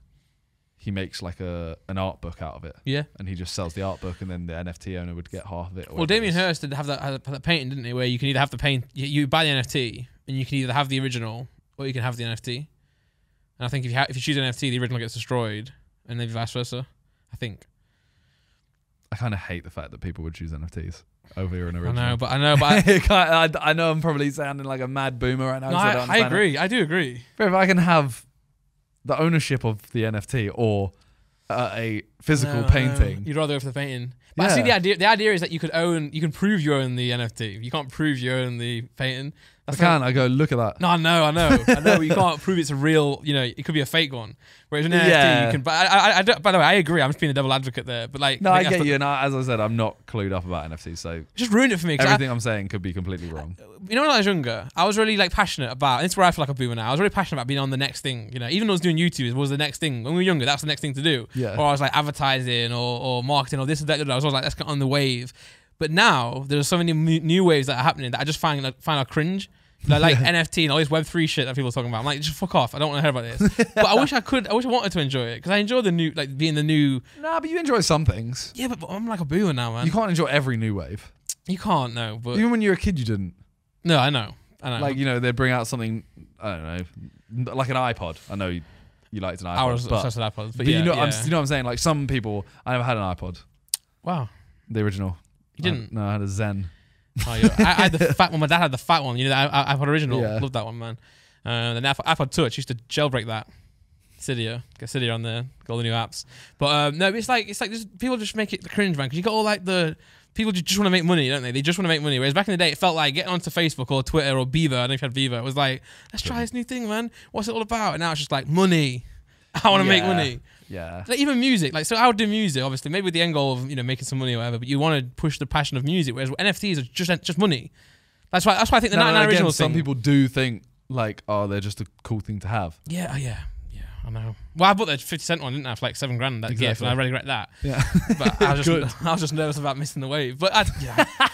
he makes like an art book out of it. Yeah. And he just sells the art book and then the NFT owner would get half of it. Well, Damien Hirst did have that painting, didn't he? Where you can either have the paint, you buy the NFT and you can either have the original or you can have the NFT. And I think if you choose an NFT, the original gets destroyed, and maybe vice versa. I think. I kind of hate the fact that people would choose NFTs over an original. I know, but I know I'm probably sounding like a mad boomer right now. No, I agree. I do agree. But if I can have the ownership of the NFT or a physical painting, you'd rather go for the painting. But I see the idea is that you can prove you own the NFT. You can't prove you own the painting. I go, look at that. No, I know. But you can't prove it's a real. It could be a fake one. Whereas an NFT, you can. But by the way, I agree. I'm just being a devil advocate there. But like, no, I get you. And as I said, I'm not clued up about NFTs, so it just ruined it for me. Everything I'm saying could be completely wrong. When I was younger, I was really like passionate about. And it's where I feel like a boomer now. I was really passionate about being on the next thing. Even though I was doing YouTube, it was the next thing. When we were younger, that's the next thing to do. Yeah. Or I was like advertising or marketing or this and that. I was always like, let's get on the wave. But now there's so many new waves that are happening that I just find out cringe. Like NFT and all this Web3 shit that people are talking about. I'm like, just fuck off. I don't want to hear about this. But I wish I wanted to enjoy it because I enjoy the new, like being the new. Nah, but you enjoy some things. Yeah, but I'm like a boomer now, man. You can't enjoy every new wave. You can't, no. But even when you were a kid, you didn't. No, I know. Like they bring out something. I don't know, like an iPod. I know you liked an iPod. I was obsessed with iPods, but you know what I'm saying. Like some people, I never had an iPod. Wow. The original. You didn't? No, I had a Zen. I had the fat one. My dad had the fat one. The iPod original. Yeah. Loved that one, man. And the iPod Touch used to jailbreak that. Cydia, get Cydia on there, got all the new apps. But no, it's like just, people just make it cringe, man. Because you got all like the people just want to make money, don't they? They just want to make money. Whereas back in the day, it felt like getting onto Facebook or Twitter or Beaver. I don't know if you had Beaver. It was like, let's try this new thing, man. What's it all about? And now it's just like money. I want to make money. Yeah. Like even music, so I would do music, obviously, maybe with the end goal of making some money or whatever. But you want to push the passion of music, whereas NFTs are just money. That's why I think the 99 original thing. Some people do think like, oh, they're just a cool thing to have. Yeah, I know. Well, I bought the 50 Cent one, didn't I, for like $7,000 that gift, and I really regret that. Yeah. But I was just nervous about missing the wave. But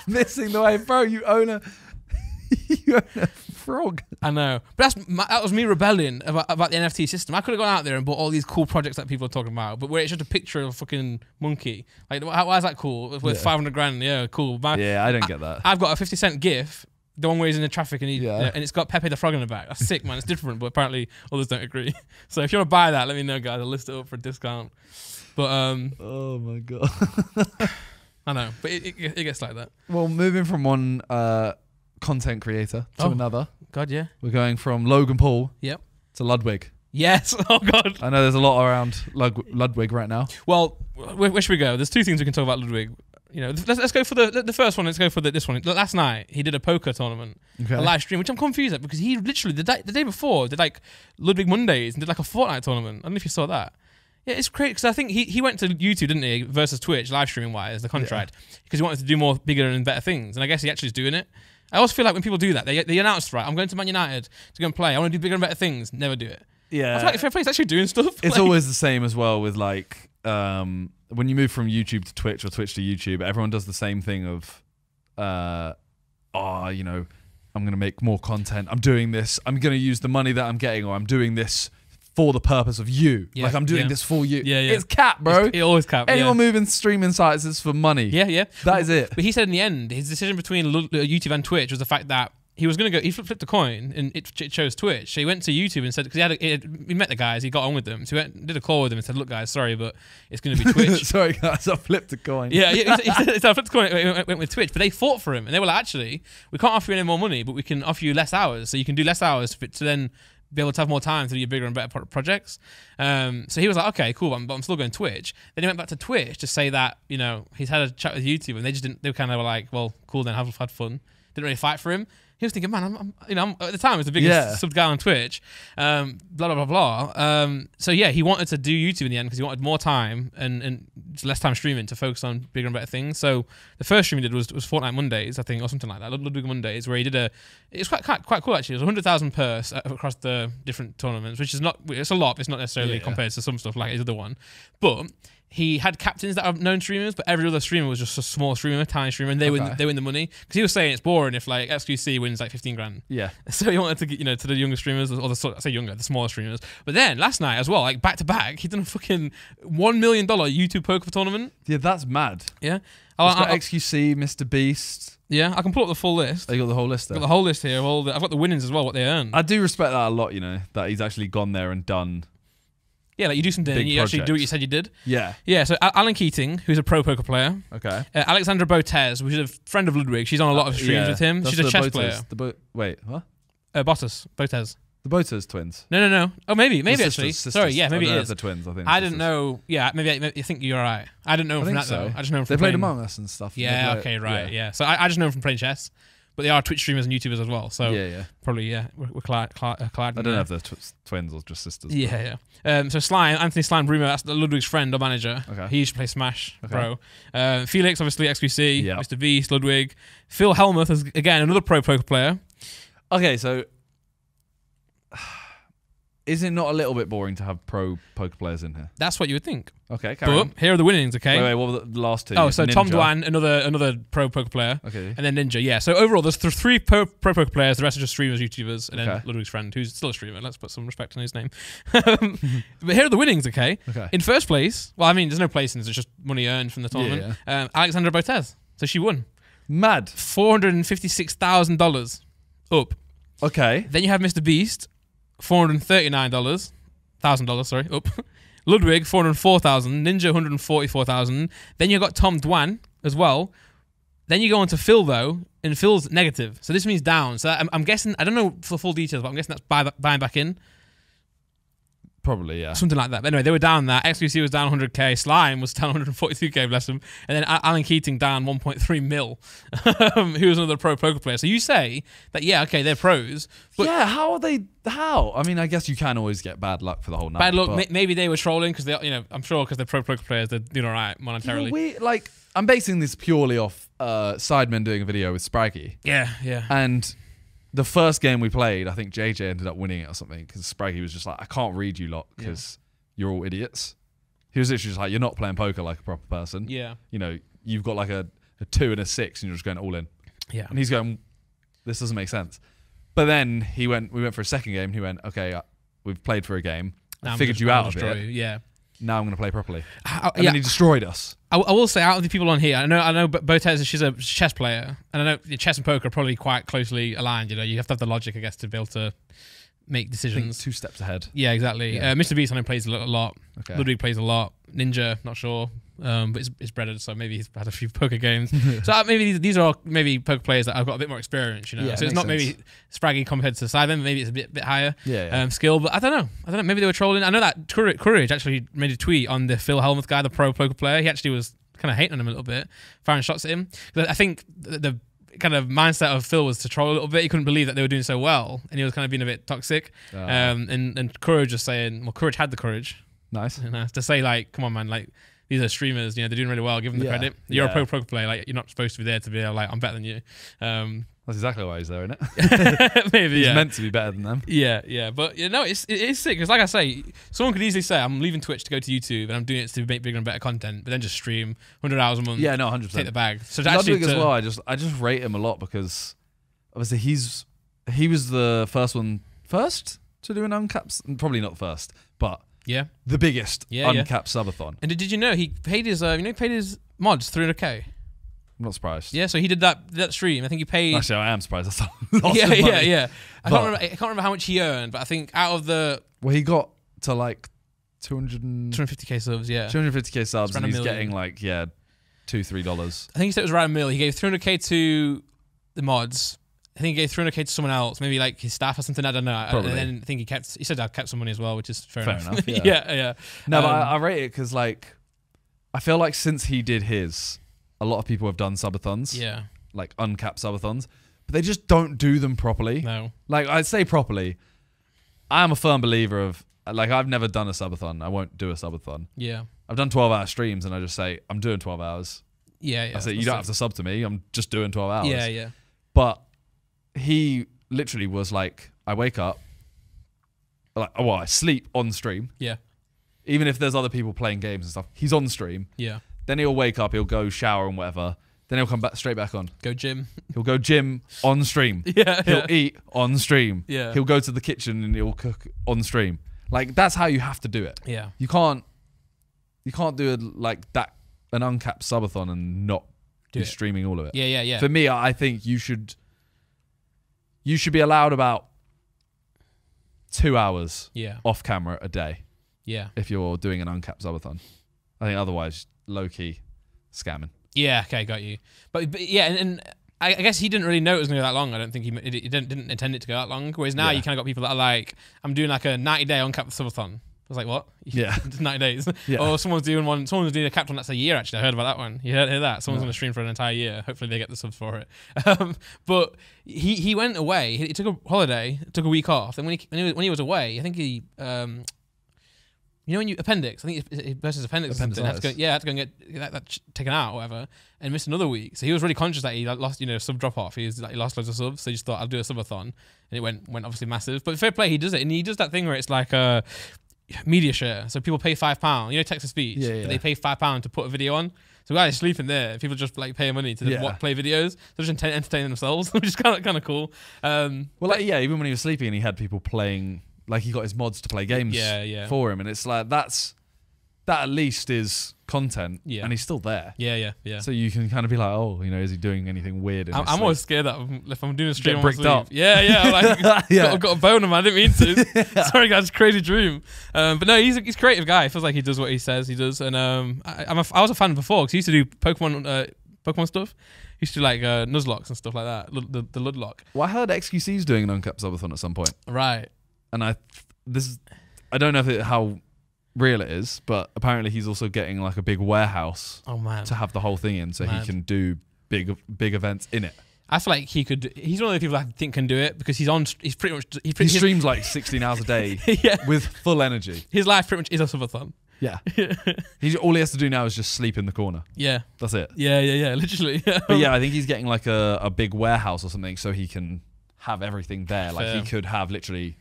missing the wave, bro. You own You own a frog. I know, but that was me rebelling about the NFT system. I could have gone out there and bought all these cool projects that people are talking about, but where it's just a picture of a fucking monkey. Like, why is that cool? It's worth 500 grand. Yeah, cool. Yeah, I don't get that. I've got a 50 cent GIF. The one where he's in the traffic and Yeah. and it's got Pepe the Frog in the back. That's sick, man. It's different, but apparently others don't agree. So if you want to buy that, let me know, guys. I'll list it up for a discount. But oh my god. I know, but it gets like that. Well, moving from one content creator to another. God, yeah. We're going from Logan Paul Yep. to Ludwig. Yes. Oh God. I know there's a lot around Ludwig right now. Well, where should we go? There's two things we can talk about Ludwig. You know, let's go for the first one. Let's go for this one. Last night he did a poker tournament, a live stream, which I'm confused at because he literally the day before did like Ludwig Mondays and did like a Fortnite tournament. I don't know if you saw that. Yeah, it's great because I think he went to YouTube, didn't he, versus Twitch live streaming wise, the contract, because he wanted to do more bigger and better things, and I guess he actually is doing it. I always feel like when people do that, they announce, right, I'm going to Man United to go and play. I want to do bigger and better things. Never do it. Yeah, I feel like if a place actually doing stuff, it's always the same as well with like when you move from YouTube to Twitch or Twitch to YouTube, everyone does the same thing of, you know, I'm going to make more content. I'm doing this. I'm going to use the money that I'm getting, or I'm doing this for the purpose of you. Yeah, like I'm doing this for you. Yeah, yeah. It's cap, bro. It always cap. Anyone moving streaming sites is for money. Yeah, yeah. That is it. But he said in the end, his decision between YouTube and Twitch was the fact that he was going to go. He flipped a coin and it chose Twitch. So he went to YouTube and said, because he met the guys, he got on with them. So he did a call with them and said, "Look, guys, sorry, but it's going to be Twitch." Sorry, guys, I flipped a coin. Yeah, he said I flipped a coin. Went with Twitch, but they fought for him and they were like, "Actually, we can't offer you any more money, but we can offer you less hours, so you can do less hours to then be able to have more time to do your bigger and better projects." So he was like, "Okay, cool, but I'm still going Twitch." Then he went back to Twitch to say that, you know, he's had a chat with YouTube and they just didn't. They kind of were like, "Well, cool, then have had fun." Didn't really fight for him. He was thinking, man, I'm at the time, it was the biggest sub guy on Twitch, blah, blah, blah, blah. So yeah, he wanted to do YouTube in the end because he wanted more time and less time streaming to focus on bigger and better things. So the first stream he did was Fortnite Mondays, I think, or something like that, Ludwig Mondays, where he did it's quite cool actually. It was 100,000 purse across the different tournaments, which is it's a lot. It's not necessarily compared to some stuff like his other one. But he had captains that are known streamers, but every other streamer was just a small streamer, tiny streamer, and they win the money. Because he was saying it's boring if like XQC wins like 15 grand. Yeah. So he wanted to get, to the younger streamers, or the smaller streamers. But then last night as well, like back to back, he done a fucking $1 million YouTube poker tournament. Yeah, that's mad. Yeah. It's got XQC, Mr. Beast. Yeah, I can pull up the full list. Oh, you got the whole list there? I've got the whole list here. I've got the winnings as well, what they earn. I do respect that a lot, that he's actually gone there and done. Yeah, like you do something and you actually do what you said you did. Yeah. Yeah, so Alan Keating, who's a pro poker player. Okay. Alexandra Botez, which is a friend of Ludwig. She's on a lot of streams with him. She's a chess player. Wait, what? Botez. The Botez twins. No. Oh, maybe actually. Sisters. Sorry, yeah, maybe it is. The twins, I think. I didn't know. Yeah, maybe I think you're right. I didn't know from that though. I just know from they played Among Us and stuff. Yeah, okay, right, yeah. So I just know from playing chess. But they are Twitch streamers and YouTubers as well. So probably, we're colliding. I don't know if they're twins or just sisters. Yeah. So Anthony Slime Brumer, that's Ludwig's friend or manager. Okay. He used to play Smash Pro. Felix, obviously, XQC, Mr. Beast, Ludwig. Phil Helmuth is, again, another pro poker player. Okay, so is it not a little bit boring to have pro poker players in here? That's what you would think. Okay, carry on. Here are the winnings, okay? Wait, what were the last two? Oh, so Ninja. Tom Dwan, another pro poker player. Okay. And then Ninja, yeah. So overall, there's three pro poker players. The rest are just streamers, YouTubers, and then Ludwig's friend, who's still a streamer. Let's put some respect on his name. But here are the winnings, okay? In first place, well, I mean, there's no placings. It's just money earned from the tournament. Yeah. Alexandra Botez. So she won. Mad. $456,000 up. Okay. Then you have Mr. Beast, $439,000, sorry, up. Ludwig, $404,000. Ninja, $144,000. Then you got Tom Dwan as well. Then you go on to Phil though, and Phil's negative. So this means down. So I'm guessing, I don't know for full details, but I'm guessing that's buying back in. Probably, yeah. Something like that. But anyway, they were down that. XQC was down 100k. Slime was down 142k, bless him. And then Alan Keating down 1.3 mil, who was another pro poker player. So you say that, yeah, okay, they're pros. But yeah, how are they? How? I mean, I guess you can always get bad luck for the whole night. Bad luck. Maybe they were trolling because I'm sure because they're pro poker players, they're doing all right monetarily. I'm basing this purely off Sidemen doing a video with Spraggy. Yeah. And the first game we played, I think JJ ended up winning it or something because Spraggy was just like, I can't read you lot because you're all idiots. He was literally just like, you're not playing poker like a proper person. Yeah. You've got like a 2 and a 6 and you're just going all in. Yeah. And he's going, this doesn't make sense. But then we went for a second game. And he went, okay, we've played for a game. Now I I'm figured just you gonna out of destroy it. you. Yeah. Now I'm going to play properly. And And then he destroyed us. I will say, out of the people on here, I know Botez, she's a chess player, and I know chess and poker are probably quite closely aligned. You know, you have to have the logic, I guess, to be able to make I think decisions. 2 steps ahead. Yeah, exactly. Yeah. Mr. Beast, I know, plays a lot. Okay. Ludwig plays a lot. Ninja, not sure. But it's breaded, so maybe he's had a few poker games. So maybe these are maybe poker players that have got a bit more experience, you know. Yeah, So it's makes not sense. maybe spraggy compared to Simon. Maybe it's a bit higher Yeah. skill. But I don't know. Maybe they were trolling. I know that Courage actually made a tweet on the Phil Hellmuth guy, the pro poker player. He actually was kind of hating on him a little bit, firing shots at him. I think the kind of mindset of Phil was to troll a little bit. He couldn't believe that they were doing so well, and he was kind of being a bit toxic. And Courage was saying, well, Courage had the courage, Nice. you know, to say like, come on, man, like these are streamers, you know, they're doing really well. Give them the Yeah, credit. You're yeah. a pro poker player, like you're not supposed to be there to be like, I'm better than you. That's exactly why he's there, isn't it? Maybe He's yeah. meant to be better than them. Yeah, but you know, it is sick because, like I say, someone could easily say, "I'm leaving Twitch to go to YouTube and I'm doing it to make bigger and better content," but then just stream 100 hours a month, Yeah, no, 100%. take the bag. So to Ludwig actually as well, I just rate him a lot because obviously he was the first to do an uncapped, probably not the first, but yeah. the biggest Yeah, yeah. uncapped subathon. And did you know he paid his he paid his mods 300k? I'm not surprised. Yeah, so he did that stream. I think he paid. Actually, I am surprised. That's lots yeah, of money. yeah. I But- can't remember how much he earned, but I think out of the Well, he got to like 250k subs, yeah. 250k subs, around and a he's million. getting like $2-3. I think he said it was around a mil. He gave 300k to the mods. I think he gave 300k to someone else, maybe like his staff or something. I don't know. Probably. And then I think he said I kept some money as well, which is fair enough. Yeah. yeah. No, but I rate it because like I feel like since he did his, a lot of people have done subathons, Yeah. like uncapped subathons, but they just don't do them properly. No. Like I'd say properly. I am a firm believer of like I've never done a subathon. I won't do a subathon. Yeah. I've done 12-hour streams and I just say I'm doing 12 hours. Yeah. I say you don't have to sub to me. I'm just doing 12 hours. Yeah. But he literally was like, I wake up, like, well, I sleep on stream. Yeah. Even if there's other people playing games and stuff, he's on stream. Yeah. Then he'll wake up, he'll go shower and whatever. Then he'll come back straight back on. Go gym. He'll go gym on stream. Yeah. He'll eat on stream. Yeah. He'll go to the kitchen and he'll cook on stream. Like that's how you have to do it. Yeah. You can't do it like that, an uncapped subathon and not Do be it. streaming all of it. Yeah. For me, I think you should be allowed about 2 hours Yeah. off camera a day Yeah. if you're doing an uncapped subathon. I think otherwise, low key scamming. Yeah. Okay, got you. But yeah, and I guess he didn't really know it was going to go that long. I don't think he didn't intend it to go that long. Whereas now Yeah. you kind of got people that are like, I'm doing like a 90-day uncapped subathon. I was like, what? Yeah. It's 90 days. Yeah. Or someone's doing a capped one that's a year, actually. I heard about that one. You heard that? Someone's No. going to stream for an entire year. Hopefully they get the subs for it. But he went away. He took a holiday, took a week off. And when he was away, I think he... you know when you appendix, I think he burst his appendix or something. Had to go and get that taken out or whatever, and missed another week. So he was really conscious that he lost, sub drop off. He lost loads of subs, so he just thought I'll do a subathon, and it went obviously massive. But fair play, he does it, and he does that thing where it's like a media share. So people pay £5, text to speech, Yeah. but they pay £5 to put a video on. So guys sleeping there, people just like pay money to Yeah. play videos, so just entertain themselves, which is kind of cool. Well, even when he was sleeping and he had people playing, like he got his mods to play games for him, and it's like that at least is content, and he's still there. Yeah. So you can kind of be like, oh, is he doing anything weird? In his I'm sleep? always scared that if I'm doing a stream, Get on bricked sleep. up. Yeah. I'm like, Yeah. got a boner, man. I didn't mean to. Sorry, guys. It's a crazy dream. But no, he's a creative guy. It feels like he does what he says he does. And I was a fan before because he used to do Pokemon stuff. He used to do like Nuzlocks and stuff like that. The Ludlock. Well, I heard XQC's doing an uncapped subathon at some point, Right. and I don't know how real it is, but apparently he's also getting like a big warehouse Oh man. to have the whole thing in, so Mad. he can do big events in it. I feel like he could. He's one of the people I think can do it because he's pretty much. He streams like 16 hours a day Yeah. with full energy. His life pretty much is a subathon. Yeah. All he has to do now is just sleep in the corner. Yeah. That's it. Yeah. Literally. But yeah, I think he's getting like a big warehouse or something so he can have everything there. Like Fair. he could have literally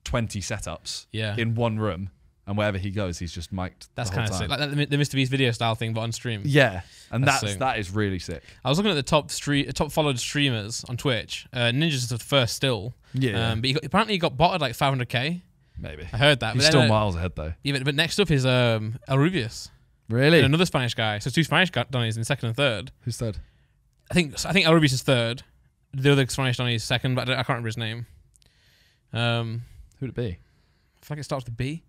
20 setups Yeah. in one room and wherever he goes, he's just mic'd. That's kind of sick. Like the Mr. Beast video style thing, but on stream. Yeah, and That's sick. that is really sick. I was looking at the top followed streamers on Twitch. Ninja's the first still. Yeah. But apparently he got botted like 500k. Maybe. I heard that. He's but still then, miles ahead though. Yeah, but next up is El Rubius. Really? And another Spanish guy. So 2 Spanish Donnies in second and third. Who's third? I think El Rubius is third. The other Spanish Donnie is second, but I can't remember his name. Who'd it be? I feel like it starts with B.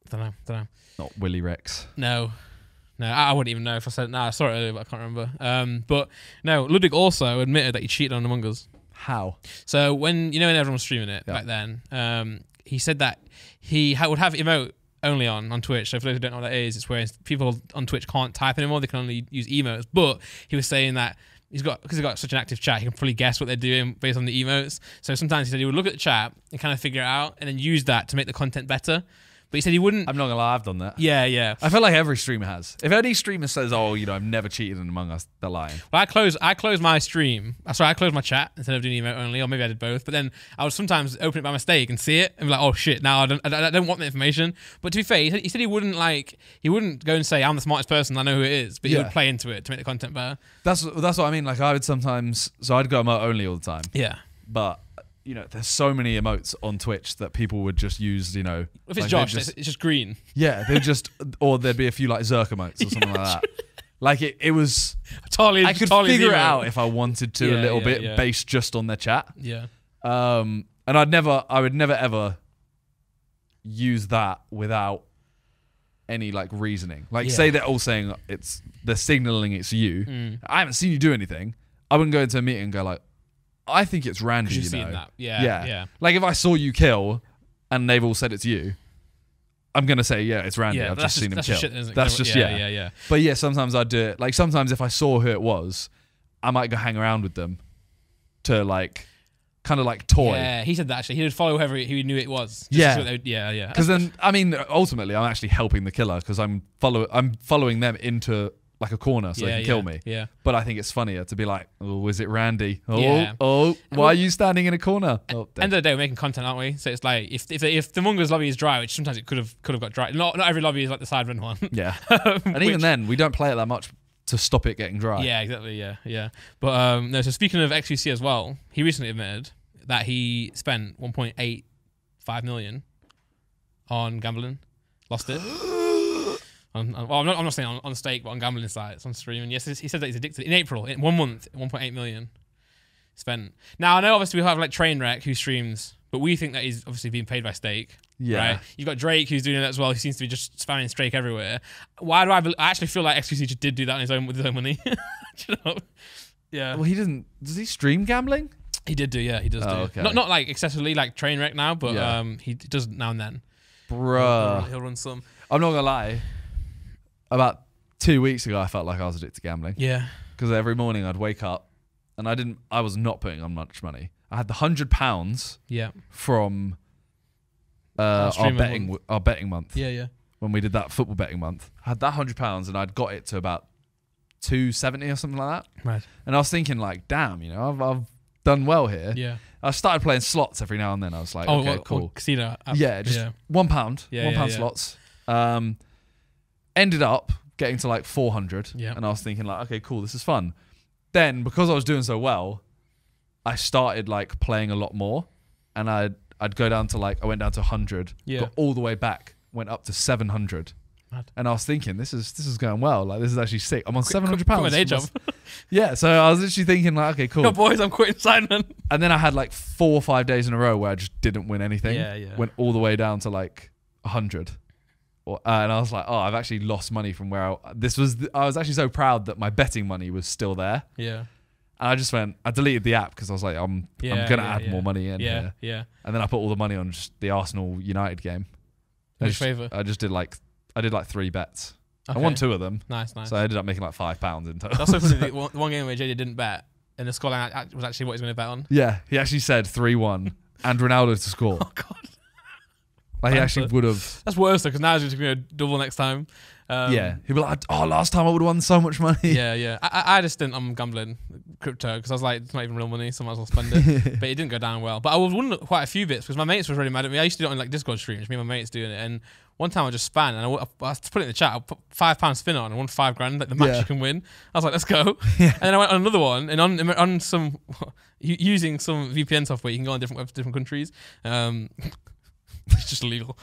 Don't know. Not Willy Rex. No, I wouldn't even know if I said it. No, I saw it earlier, but I can't remember. But no, Ludwig also admitted that he cheated on Among Us. How? So when everyone was streaming it back then, he said that he would have emote only on Twitch. So for those who don't know what that is, it's where people on Twitch can't type anymore; they can only use emotes. But he was saying that because he's got such an active chat, he can probably guess what they're doing based on the emotes. So sometimes he said he would look at the chat and kind of figure it out, and then use that to make the content better. But he said he wouldn't. I'm not gonna lie, I've done that. Yeah. I feel like every streamer has. If any streamer says, "Oh, I've never cheated in Among Us," they're lying. Well, I closed my stream. I closed my chat instead of doing emote only, or maybe I did both. But then I would sometimes open it by mistake and see it and be like, "Oh shit!" Now I don't want the information. But to be fair, he said he wouldn't go and say, "I'm the smartest person. I know who it is." But he would play into it to make the content better. That's what I mean. Like I would sometimes, so I'd go emote only all the time. Yeah. But there's so many emotes on Twitch that people would just use. If it's like Josh, it's just green. Yeah, they just, or there'd be a few like Zerk emotes or something like that. Like it was. I could figure it out if I wanted to a little bit based just on their chat. Yeah. And I would never ever use that without any like reasoning. Like say they're all saying they're signaling it's you. I haven't seen you do anything. I wouldn't go into a meeting and go like, I think it's Randy. You've seen that. Yeah. Like if I saw you kill and they've all said it's you, I'm gonna say it's Randy. I've just seen him kill. That's just yeah. But sometimes I'd do it. Like sometimes if I saw who it was, I might go hang around with them to like kind of like toy. Yeah, he said that actually. He would follow whoever he knew it was. Yeah. Because then ultimately I'm actually helping the killer because I'm following them into like a corner so they can kill me. Yeah. But I think it's funnier to be like, oh, is it Randy? Yeah. Why are you standing in a corner? End of the day, we're making content, aren't we? So it's like if the Among Us lobby is dry, which sometimes it could have got dry. Not every lobby is like the side run one. Yeah. And even then, we don't play it that much to stop it getting dry. Yeah, exactly. Yeah. But no. So speaking of XQC as well, he recently admitted that he spent 1.85 million on gambling, lost it. I'm not saying on stake, but on gambling sites, on streaming. Yes, he said that he's addicted. In April, in 1 month, 1.8 million spent. Now, I know obviously we have like Trainwreck who streams, but we think that he's obviously being paid by stake. Yeah. Right? You've got Drake who's doing that as well. He seems to be just spamming stake everywhere. Why do I actually feel like XQC just did do that with his own money? Yeah. Well, he doesn't. Does he stream gambling? He did do, yeah. He does do. Okay. Not like excessively like Trainwreck now, but he does now and then. Bruh. He'll run some. I'm not gonna lie. About 2 weeks ago, I felt like I was addicted to gambling. Yeah. Because every morning I'd wake up, and I was not putting on much money. I had the £100 from our betting month. Yeah. When we did that football betting month, I had that £100, and I'd got it to about 270 or something like that. Right. And I was thinking like, damn, I've done well here. Yeah. I started playing slots every now and then. I was like, okay, cool. £1. Casino. £1 slots. Ended up getting to like 400, and I was thinking like, okay, cool, this is fun. Then because I was doing so well, I started like playing a lot more, and I'd go down to I went down to 100, got all the way back, went up to 700, and I was thinking, this is going well. Like this is actually sick. I'm on £700. My day job. Yeah, so I was literally thinking like, okay, cool. No, boys, I'm quitting Simon. And then I had like 4 or 5 days in a row where I just didn't win anything. Yeah. Went all the way down to like 100. And I was like, oh, I've actually lost money from where I was actually so proud that my betting money was still there. Yeah. And I deleted the app because I was like, I'm going to add more money in here. Yeah. And then I put all the money on just the Arsenal United game. Which favour? I did 3 bets. Okay. I won 2 of them. Nice. So I ended up making like £5 in total. That's so funny. The one game where JJ didn't bet, and the scoreline was actually what he's going to bet on. Yeah, he actually said 3-1 and Ronaldo to score. Oh, God. Like he actually would have. That's worse though, because now he's just going to double next time. He'd be like, oh, last time I would have won so much money. Yeah. I had a stint on gambling crypto because I was like, it's not even real money, so I might as well spend it. But it didn't go down well. But I was won quite a few bits because my mates was really mad at me. I used to do it on like Discord streams, me and my mates doing it. And one time I just span and I put it in the chat. I put £5 spin on and won $5,000, like the max you can win. I was like, let's go. And then I went on another one and on some using some VPN software, you can go on different countries. It's just illegal.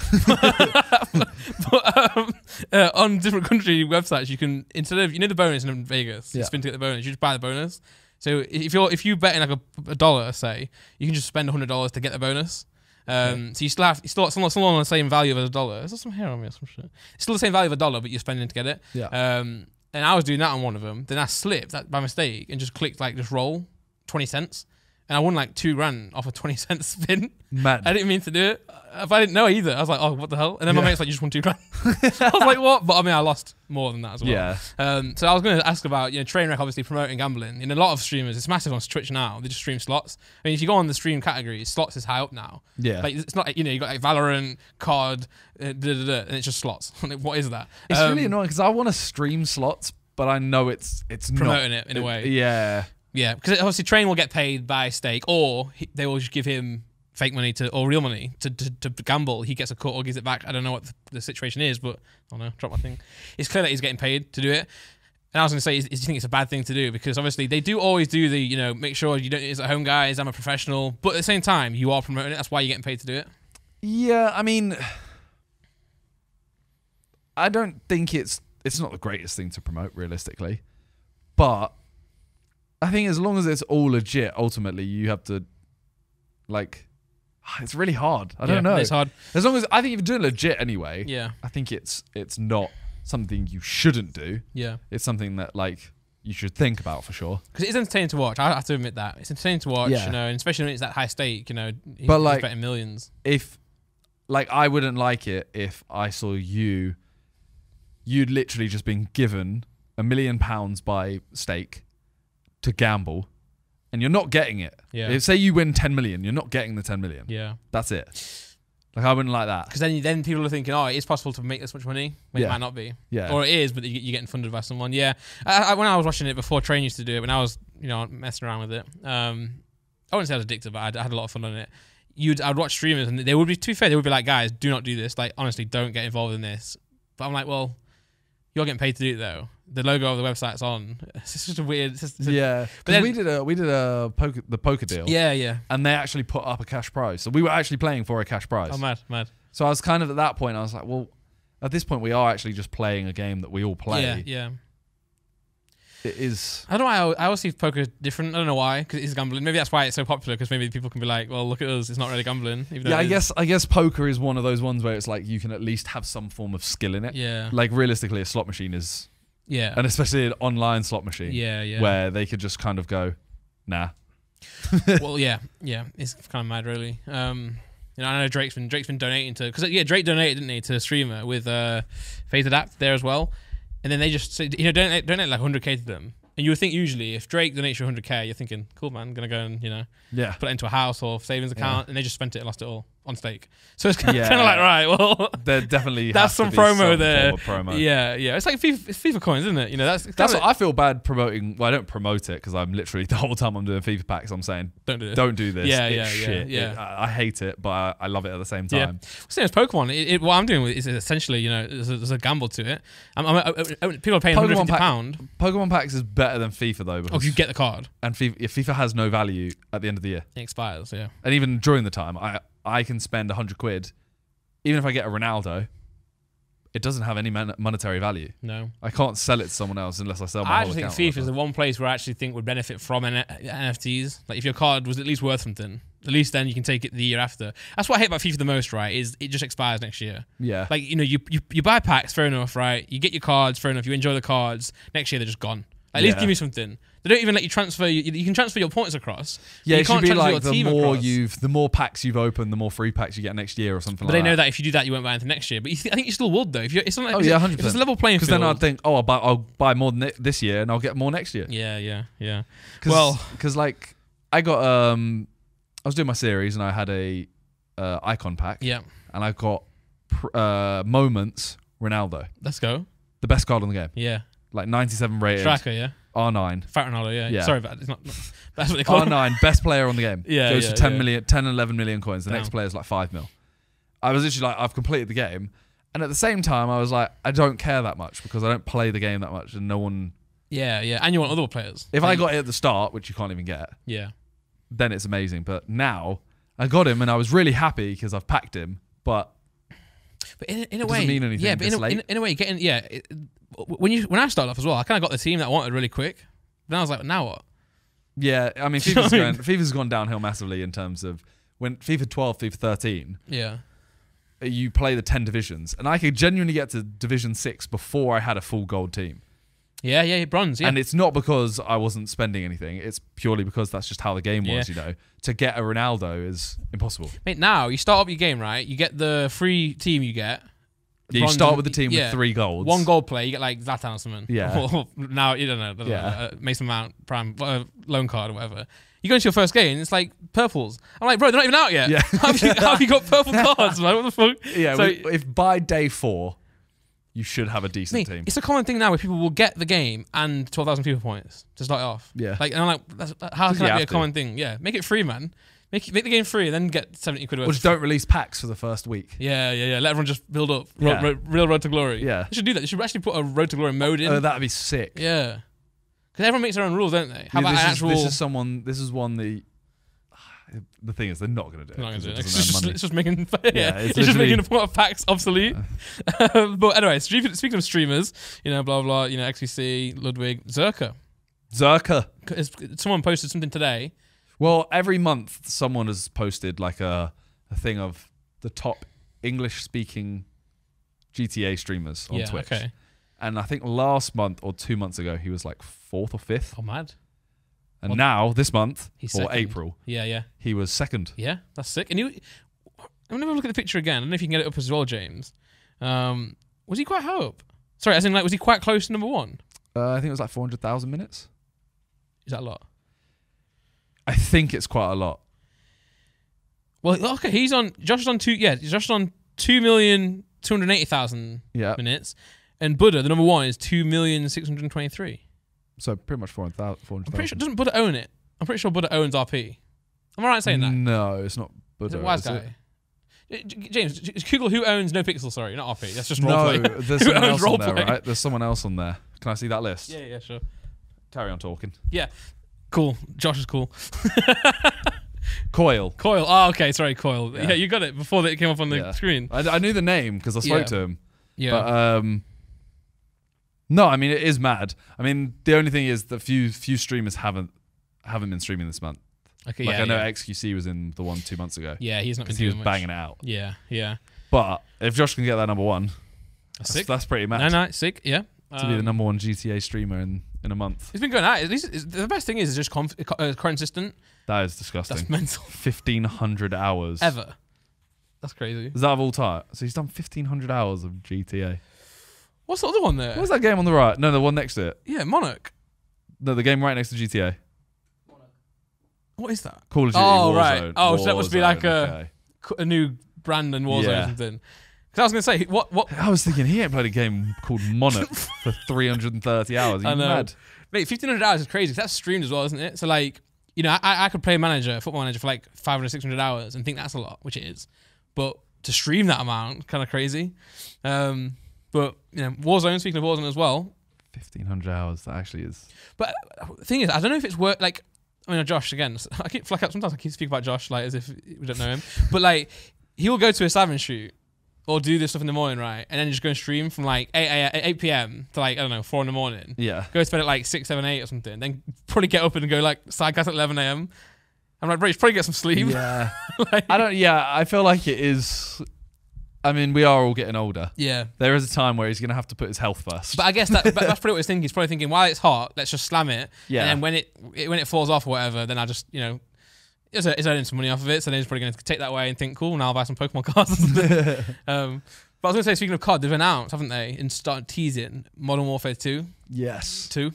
but on different country websites, you can, instead of, the bonus in Vegas, you spin to get the bonus, you just buy the bonus. So if you bet in like a dollar, say, you can just spend $100 to get the bonus. So you still on the same value of a dollar. Is there some hair on me or some shit? It's still the same value of a dollar, but you're spending to get it. Yeah. And I was doing that on one of them. Then I slipped by mistake and just clicked like just roll 20 cents. And I won like $2,000 off a 20-cent spin. Mad. I didn't mean to do it. But I didn't know either. I was like, oh, what the hell? And then my mate's like, you just won $2,000. I was like, what? But I mean, I lost more than that as well. Yeah. So I was going to ask about, Trainwreck obviously promoting gambling. In a lot of streamers, it's massive on Twitch now. They just stream slots. I mean, if you go on the stream categories, slots is high up now. Yeah. Like, it's not, you got like Valorant, COD, and it's just slots. Like, what is that? It's really annoying because I want to stream slots, but I know it's promoting not, it in a way. Yeah. Yeah, because obviously Train will get paid by stake, or they will just give him fake money or real money to gamble. He gets a cut or gives it back. I don't know what the situation is, but I don't know. Drop my thing. It's clear that he's getting paid to do it. And I was going to say, do you think it's a bad thing to do? Because obviously they do always do the, make sure you don't it's at home, guys. I'm a professional, but at the same time, you are promoting it. That's why you're getting paid to do it. Yeah, I mean, I don't think it's not the greatest thing to promote realistically, but I think as long as it's all legit, ultimately you have to, like, it's really hard. I don't know. It's hard. As long as I think if you're doing legit anyway, yeah, I think it's not something you shouldn't do. Yeah, it's something that like you should think about for sure. Because it's entertaining to watch. I have to admit that it's entertaining to watch. Yeah. And especially when it's that high stake. But like, he's betting millions. If, like, I wouldn't like it if I saw you'd literally just been given £1 million by stake to gamble, and you're not getting it. Yeah. If, say you win 10 million, you're not getting the 10 million. Yeah. That's it. Like, I wouldn't like that. Because then people are thinking, oh, it is possible to make this much money when it might not be. Yeah. Or it is, but you're getting funded by someone. Yeah. When I was watching it before, Train used to do it, when I was, messing around with it. I wouldn't say I was addicted, but I had a lot of fun on it. I'd watch streamers, and they would be, to be fair, they would be like, guys, do not do this. Like, honestly, don't get involved in this. But I'm like, well, you're getting paid to do it though. The logo of the website's on. It's just a weird. Yeah, but then, we did the poker deal. Yeah, yeah. And they actually put up a cash prize, so we were actually playing for a cash prize. Oh, mad. So I was kind of at that point. I was like, well, at this point, we are actually just playing a game that we all play. Yeah. It is. I don't know why I always see poker different. I don't know why, because it is gambling. Maybe that's why it's so popular, because maybe people can be like, well, look at us, it's not really gambling. Even though I guess poker is one of those ones where it's like you can at least have some form of skill in it. Yeah. Like, realistically, a slot machine is. Yeah. And especially an online slot machine. Yeah. Where they could just kind of go, nah. Well, yeah. It's kind of mad, really. I know Drake's been donating to, because Drake donated, didn't he, to a streamer with Phase Adapt there as well. And then they just donate like 100k to them. And you would think usually if Drake donates you 100k, you're thinking, cool, man, I'm going to go and, put it into a house or savings account. And they just spent it and lost it all on stake. So it's kind of like, right, well. There definitely that's some promo there. Promo. Yeah. It's like FIFA coins, isn't it? That's what I feel bad promoting. Well, I don't promote it because I'm literally, the whole time I'm doing FIFA packs, I'm saying, don't do this. It's shit. I hate it, but I love it at the same time. Same as Pokemon. What I'm doing is essentially, there's a gamble to it. People are paying £150. Pokemon packs is better than FIFA though. Because you get the card. And FIFA has no value at the end of the year. It expires, yeah. And even during the time, I can spend 100 quid, even if I get a Ronaldo, it doesn't have any monetary value. No. I can't sell it to someone else unless I sell my whole account. I think FIFA is the one place where I actually think would benefit from NFTs. Like, if your card was at least worth something, at least then you can take it the year after. That's what I hate about FIFA the most, right, is it just expires next year. Yeah. Like, you buy packs, fair enough, right? You get your cards, fair enough. You enjoy the cards. Next year, they're just gone. At least give me something. They don't even let you transfer. You can transfer your points across. Yeah, you it should be like the more packs you've opened, the more free packs you get next year or something. But they know that if you do that, you won't buy anything next year. But I think you still would though. If it's not, 100%. If it's a level playing field. Because then I'd think, I'll buy more this year and I'll get more next year. Yeah. Because like I got I was doing my series and I had a icon pack. Yeah. And I got Moments Ronaldo. Let's go. The best card on the game. Yeah. Like 97 rated. Striker, yeah. R9. Fat Ronaldo, yeah. Yeah. Sorry, but it's not that's what they call him. R9, best player on the game. Yeah, Goes yeah, for 10 yeah. million, 10, 11 million coins. The Damn. next player's like 5 mil. I was literally like, I've completed the game. And at the same time, I was like, I don't care that much because I don't play the game that much and no one... Yeah, yeah. And you want other players. If I got it at the start, which you can't even get, Yeah. then it's amazing. But now, I got him and I was really happy because I've packed him. But in a doesn't way... mean anything Yeah, but this late. in a way, getting... Yeah. When I started off as well, I kind of got the team that I wanted really quick. Then I was like, now what? Yeah, I mean, You know what I mean? FIFA's gone downhill massively in terms of when FIFA 12, FIFA 13, Yeah. you play the 10 divisions. And I could genuinely get to Division 6 before I had a full gold team. Yeah, yeah, bronze, yeah. And it's not because I wasn't spending anything. It's purely because that's just how the game was, Yeah. you know. To get a Ronaldo is impossible. Mate, now you start off your game, right? You get the free team you get. Yeah, you Bronze start and- with the team yeah. with 3 golds. 1 gold player, you get like Zlatan or something. Yeah. Or now, you don't know. Yeah. Mason Mount, Prime, loan card or whatever. You go into your first game and it's like purples. I'm like, bro, they're not even out yet. Yeah. how have you got purple cards, man? What the fuck? Yeah, So- if by day 4, you should have a decent Mate, team. it's a common thing now where people will get the game and 12,000 FIFA points to start it off. Yeah. Like, and I'm like, how can you that be have a to. common thing? Yeah. Make it free, man. Make the game free and then get 70 quid worth. Or just don't release packs for the first week. Yeah. Let everyone just build up. Yeah. Real Road to Glory. Yeah. They should do that. They should actually put a Road to Glory mode in. Oh, that'd be sick. Yeah. Because everyone makes their own rules, don't they? How about this an is, actual... this is one the thing is they're not going to do it. I'm not gonna 'cause do it. it It's doesn't just, earn money. it's just making, it's it's just literally- making the point of packs obsolete. But anyway, speaking of streamers, blah blah, XVC, Ludwig, Zerka. Someone posted something today. Well, every month someone has posted like a thing of the top English-speaking GTA streamers on Twitch. Okay. And I think last month or 2 months ago, he was like 4th or 5th. Oh, mad. And Well, now, this month, he's or second. April, Yeah. he was 2nd. Yeah, that's sick. And I'm gonna have a look at the picture again. I don't know if you can get it up as well, James. Was he quite high up? Sorry, as in was he quite close to number 1? I think it was like 400,000 minutes. Is that a lot? I think it's quite a lot. Well, okay, Josh is on 2,280,000 Yeah. minutes, and Buddha, the number 1, is 2,623,000. So pretty much 400,000. I'm pretty sure doesn't Buddha own it? I'm pretty sure Buddha owns RP. Am I right in saying that? No, it's not Is Buddha. it Wise is it? Guy? James, Google who owns No Pixel. Sorry, not RP. That's just No, roleplay. there's Who someone owns else on there, roleplay? right? There's someone else on there. Can I see that list? Yeah, sure. Carry on talking. Yeah, cool. Josh is cool. Coil. Coil. Oh, okay. Sorry, Coil. Yeah. Yeah, you got it before it came up on the Yeah. screen. I knew the name because I spoke Yeah. to him. Yeah. But no, I mean it is mad. I mean the only thing is that few streamers haven't been streaming this month. Okay. Like Yeah. I know yeah. XQC was in the one 2 months ago Yeah, he's not been because he was doing much. banging it out. Yeah. But if Josh can get that number 1, Sick. that's pretty mad. No, sick. Yeah. To be the number 1 GTA streamer in a month. He's been going out. At least the best thing is just consistent. That is disgusting. That's mental. 1,500 hours. Ever. That's crazy. Is that of all time? So he's done 1,500 hours of GTA. What's the other one there? What was that game on the right? No, the one next to it. Yeah, Monarch. No, the game right next to GTA. What is that? Call of Duty. Oh, Warzone. right. Oh, so that must be like okay. a new brand in Warzone Yeah. or something. Because I was going to say, what? I was thinking he ain't played a game called Monarch for 330 hours. Are I you know. mad? Mate, 1,500 hours is crazy. 'Cause that's streamed as well, isn't it? So, like, I could play Football Manager for like 500, 600 hours and think that's a lot, which it is. But to stream that amount, kind of crazy. But, Warzone, speaking of Warzone as well. 1,500 hours. That actually is. But the thing is, I don't know if it's work. Like, I mean, Josh again. I keep sometimes I keep speaking about Josh like as if we don't know him. But like, he will go to a 7 shoot or do this stuff in the morning, right, and then just go and stream from like 8 p.m. to like 4 in the morning. Yeah. Go to bed at like 6, 7, 8 or something. Then probably get up and go like side class at 11 a.m. I'm like, bro, you should probably get some sleep. Yeah. Like, I feel like it is. I mean, we are all getting older. yeah. There is a time where he's going to have to put his health first. But I guess that's probably what he's thinking. He's probably thinking, while it's hot, let's just slam it. Yeah. And then when it falls off or whatever, then I just, it's earning some money off of it. So then he's probably going to take that away and think, cool, now I'll buy some Pokemon cards or something. But I was going to say, speaking of COD, they've announced, haven't they, and started teasing Modern Warfare 2. Yes. 2.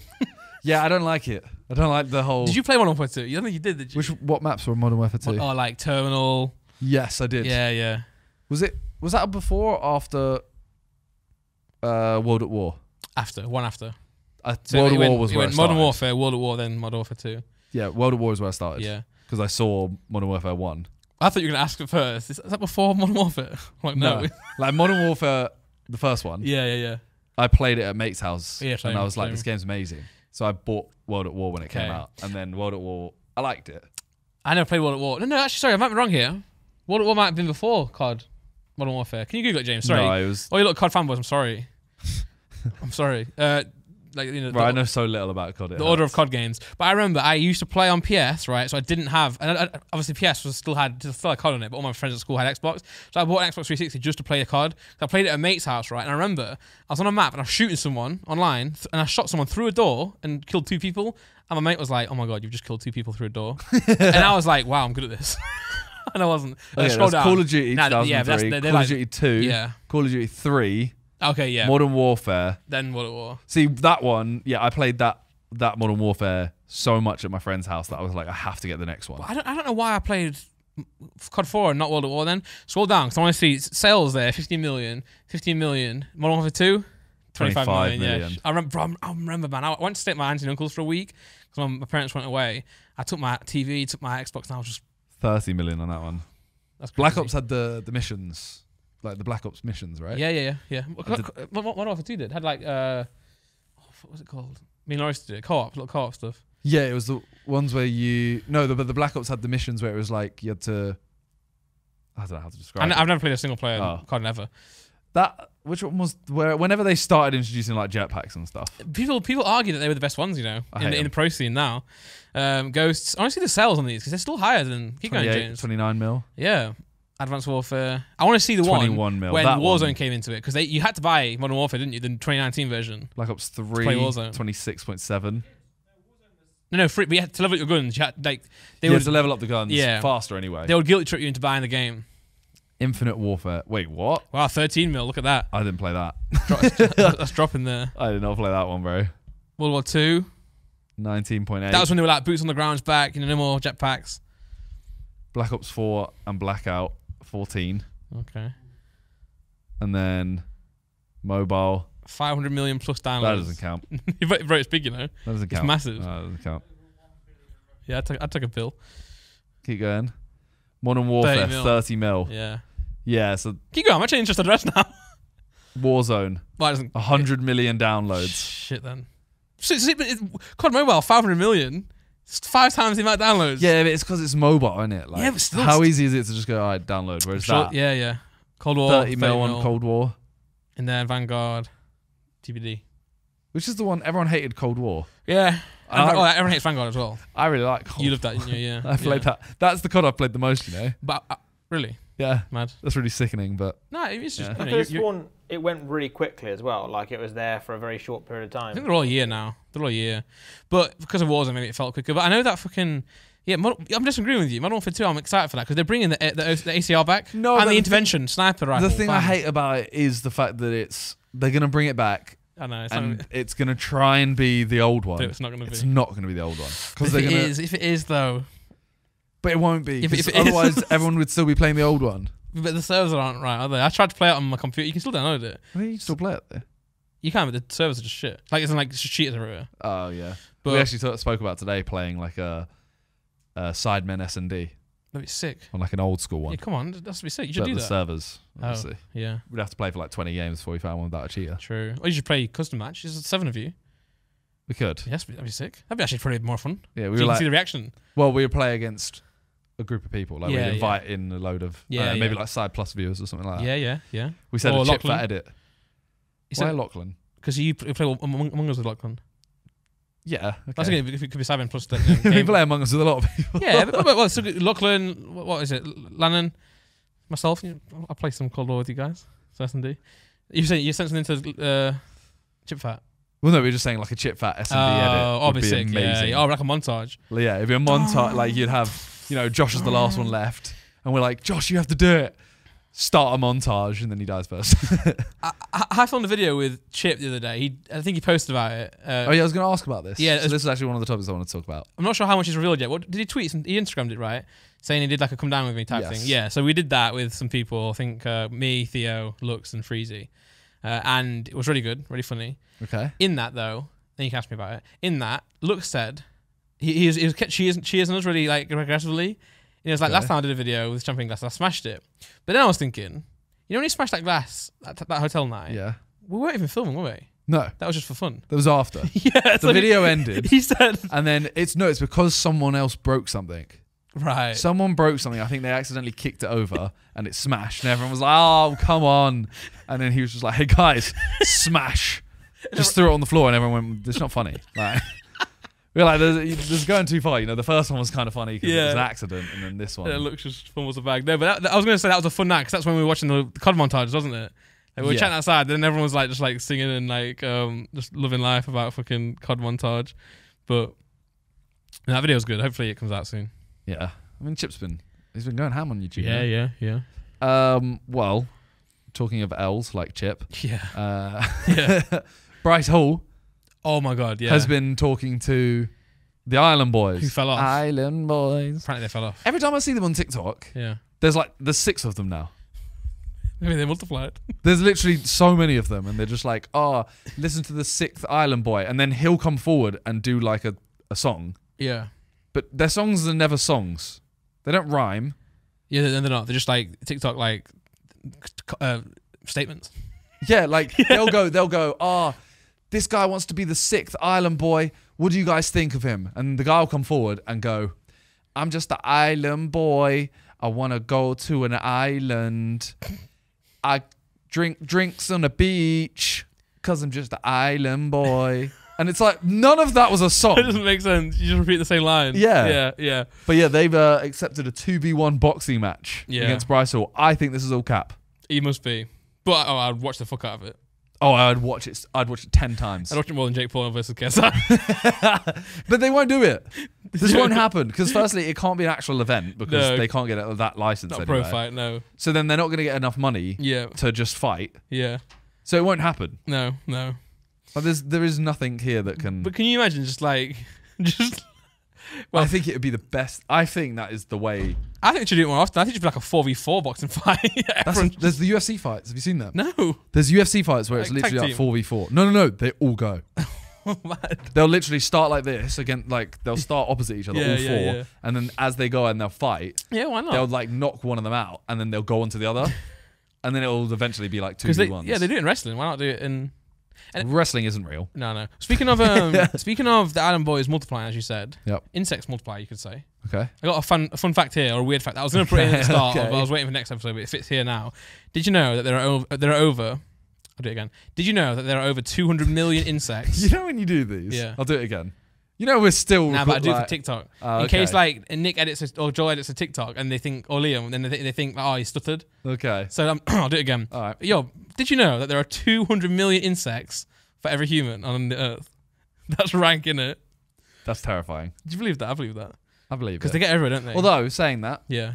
Yeah, I don't like it. I don't like the whole. Did you play Modern Warfare 2? You don't think you did you? What maps were Modern Warfare 2? Oh, like Terminal. Yes, I did. Yeah. Was that before or after World at War? One after. World at War was where I started. Modern Warfare, World at War, then Modern Warfare 2. Yeah, World at War is where I started. Yeah. Because I saw Modern Warfare 1. I thought you were going to ask it first. Is that before Modern Warfare? Like, no. Like Modern Warfare, the first one. Yeah. I played it at mate's house. Yeah, and I was like, same. this game's amazing. So I bought World at War when it came out. And then World at War, I liked it. I never played World at War. No, actually, sorry, I might be wrong here. World at War might have been before COD, Modern Warfare. Can you Google it, James? Sorry. No, it was... Oh, you look COD fanboys, I'm sorry. I'm sorry. I know so little about COD. The order of COD games. But I remember I used to play on PS, right? So I didn't have... And obviously PS still had COD on it, but all my friends at school had Xbox. So I bought an Xbox 360 just to play a COD. So I played it at a mate's house, right? And I remember I was on a map and I was shooting someone online and I shot someone through a door and killed 2 people. And my mate was like, oh my God, you've just killed 2 people through a door. And I was like, wow, I'm good at this. And I wasn't. Okay, scroll down. Call of Duty 2003, yeah, Call of Duty 2, yeah. Call of Duty 3, Okay, yeah. Modern Warfare. Then World at War. See, that one, yeah, I played that Modern Warfare so much at my friend's house that I was like, I have to get the next one. I don't know why I played COD 4 and not World at War then. Scroll down, because I want to see sales there, 15 million. Modern Warfare 2, 25 million. Yeah. I remember, man, I went to stay at my auntie and uncle's for a week, because my parents went away. I took my TV, took my Xbox, and I was just... 30 million on that one. That's Black Ops had the missions. Like the Black Ops missions, right? Yeah. What Warfare 2 did? Had like, what was it called? Me and Loris did it. Little co-op stuff. Yeah, it was the ones where the Black Ops had the missions where it was like you had to... I don't know how to describe it. I've never played a single player COD ever. Which one was where whenever they started introducing like jetpacks and stuff? People argue that they were the best ones, in the pro scene now. Ghosts. Honestly, the sales on these because they're still higher than. Keep going, James. 29 mil. Yeah. Advanced Warfare. I want to see the 21 mil. when that Warzone one. came into it because you had to buy Modern Warfare, didn't you? The 2019 version. Black Ops 3. 26.7. No, free. But you had to level up your guns. You had They had to level up the guns. Yeah. Faster anyway. They would guilt trip you into buying the game. Infinite Warfare. Wait, what? Wow, 13 mil. Look at that. I didn't play that. That's dropping there. I did not play that one, bro. World War 2. 19.8. That was when they were like boots on the ground's back, no more jetpacks. Black Ops 4 and Blackout 14. Okay. And then mobile. 500 million plus downloads. That doesn't count. Bro, it's big, That doesn't count. It's massive. No, that doesn't count. Yeah, I took a pill. Keep going. Modern Warfare 30 mil. Yeah. Yeah, so Keep going. I'm actually interested in the rest now. Warzone. 100 million downloads. Shit then. COD Mobile, 500 million. It's 5 times the amount of downloads. Yeah, but it's because it's mobile, isn't it? Like, yeah, but still. How easy is it to just go, all right, download? Whereas that, Yeah. Cold War. 30 mil on Cold War. And then Vanguard. TBD. Which is the one everyone hated Cold War. Yeah. Everyone hates Vanguard as well. I really like Cold War. You loved that, didn't you? Yeah. I played that. That's the COD I've played the most, But really? Yeah. Mad. That's really sickening, but... No, it's just... Yeah. This one, it went really quickly as well. Like, it was there for a very short period of time. I think they're all a year now. But because of Warzone, maybe it felt quicker. But I know that fucking... Yeah, I'm disagreeing with you. Modern Warfare 2, I'm excited for that because they're bringing the ACR back. No, and the intervention sniper rifle. The thing I hate about it is the fact that they're going to bring it back. I know. It's going to try and be the old one. But it's not going to be. It's not going to be the old one. If it is, though. But it won't be. If it otherwise, is. everyone would still be playing the old one. But the servers aren't right, are they? I tried to play it on my computer. You can still download it. I mean, you can still play it there. You can, but the servers are just shit. Like, it's just cheaters everywhere. Oh, yeah. But we actually spoke about today playing like a Sidemen S&D. That'd be sick. On like an old school one. Yeah, come on. That has to be sick. You should do the that. servers, obviously. Oh, yeah. We'd have to play for like 20 games before we found one without a cheater. True. Or you should play custom match. There's 7 of you. We could. Yes, that'd be sick. That'd be actually probably more fun. Yeah, we can see the reaction. Well, we would play against a group of people. Like we'd invite in a load of maybe like Side Plus viewers or something like that. Yeah. We said a chip fat edit. Why Lachlan? Because you play Among Us with Lachlan. Yeah. Okay. That's okay. If it could be Simon plus the we play Among Us with a lot of people. Yeah, but so Lachlan, what is it? Lannon, myself. I'll play some Cold War with you guys. So S&D. You sent something into chip fat. Well, no, we were just saying like a chip fat S&D edit would be sick. Amazing. Yeah. Oh, like a montage. Well, yeah, it'd be a montage. Like you'd have, Josh is the last one left, and we're like, Josh, you have to do it. Start a montage, and then he dies first. I filmed a video with Chip the other day. I think he posted about it. I was going to ask about this. Yeah, so this is actually one of the topics I want to talk about. I'm not sure how much he's revealed yet. What did he tweet? He Instagrammed it, right? Saying he did like a come down with me type thing. Yeah, so we did that with some people. I think me, Theo, Lux, and Freezy. And it was really good, really funny. Okay. In that, though, then you can ask me about it. In that, Lux said he was cheersing us really like aggressively. And he was like, last time I did a video with champagne glass, I smashed it. But then I was thinking, you know when you smashed that glass at that hotel night? Yeah. We weren't even filming, were we? No. That was just for fun. That was after. Yeah. The video ended. He said. And then it's because someone else broke something. Right. Someone broke something. I think they accidentally kicked it over and it smashed. And everyone was like, oh, come on. And then he was just like, hey, guys, smash. Just threw it on the floor and everyone went, it's not funny. Like, we were like, this is going too far. You know, the first one was kind of funny because it was an accident. And then this one. It looks just fun was a bag. No, but I was going to say that was a fun night because that's when we were watching the COD montage, wasn't it? Like, we were chatting outside, then everyone was like just like singing and like just loving life about fucking COD montage. But that video was good. Hopefully it comes out soon. Yeah. I mean, he's been going ham on YouTube. Yeah. Well, talking of L's like Chip. Yeah. Yeah. Bryce Hall. Oh my God, yeah. Has been talking to the Island Boys. Who fell off. Island Boys. Apparently they fell off. Every time I see them on TikTok, Yeah. there's 6 of them now. Maybe they multiplied. There's literally so many of them, and they're just like, oh, listen to the 6th Island Boy. And then he'll come forward and do like a song. Yeah. But their songs are never songs. They don't rhyme. Yeah, they're not. They're just like TikTok like statements. Yeah, like they'll go, oh, this guy wants to be the 6th Island Boy. What do you guys think of him? And the guy will come forward and go, I'm just the Island Boy. I want to go to an island. I drink drinks on the beach because I'm just an Island Boy. And it's like, none of that was a song. It doesn't make sense. You just repeat the same line. Yeah. Yeah. But yeah, they've accepted a 2v1 boxing match against Bryce Hall. I think this is all cap. He must be. But I'd watch the fuck out of it. Oh, I'd watch it 10 times. I'd watch it more than Jake Paul versus KSI. But they won't do it. This won't happen because firstly, it can't be an actual event because they can't get that license Not a anywhere. pro fight, no. So then they're not going to get enough money Yeah. to just fight. Yeah. So it won't happen. No. But there is nothing here that can... But can you imagine just like... I think it would be the best. I think that is the way... I think it should do it more often. I think it should be like a 4v4 boxing fight. There's the UFC fights. Have you seen that? No. There's UFC fights where it's Like literally tag like 4v4. No. They all go. Oh, man. They'll literally start like this again, like they'll start opposite each other, all four, Yeah. and then as they go and they'll fight, Yeah, why not? they'll like knock one of them out, and then they'll go on to the other, and then it'll eventually be like 2v1s. Yeah, they do it in wrestling. Why not do it in... Wrestling isn't real. No. Speaking of the Island Boys multiplying, as you said, Yep. insects multiply, you could say. Okay. I got a fun fact here, or a weird fact. I was going to put it in at the start, Okay. but I was waiting for the next episode, but it fits here now. Did you know that there are over... I'll do it again. Did you know that there are over 200 million insects? You know when you do these? Yeah. I'll do it again. You know we're still... Nah, but I do it for TikTok. Oh, in okay. case like Nick edits or Joel edits a TikTok and they think, or Liam, then they think, oh, he stuttered. Okay. So I'll do it again. All right. Yo, did you know that there are 200 million insects for every human on the earth? That's rank, innit? That's terrifying. Do you believe that? I believe that. I believe it. Because they get everywhere, don't they? Although, saying that, yeah.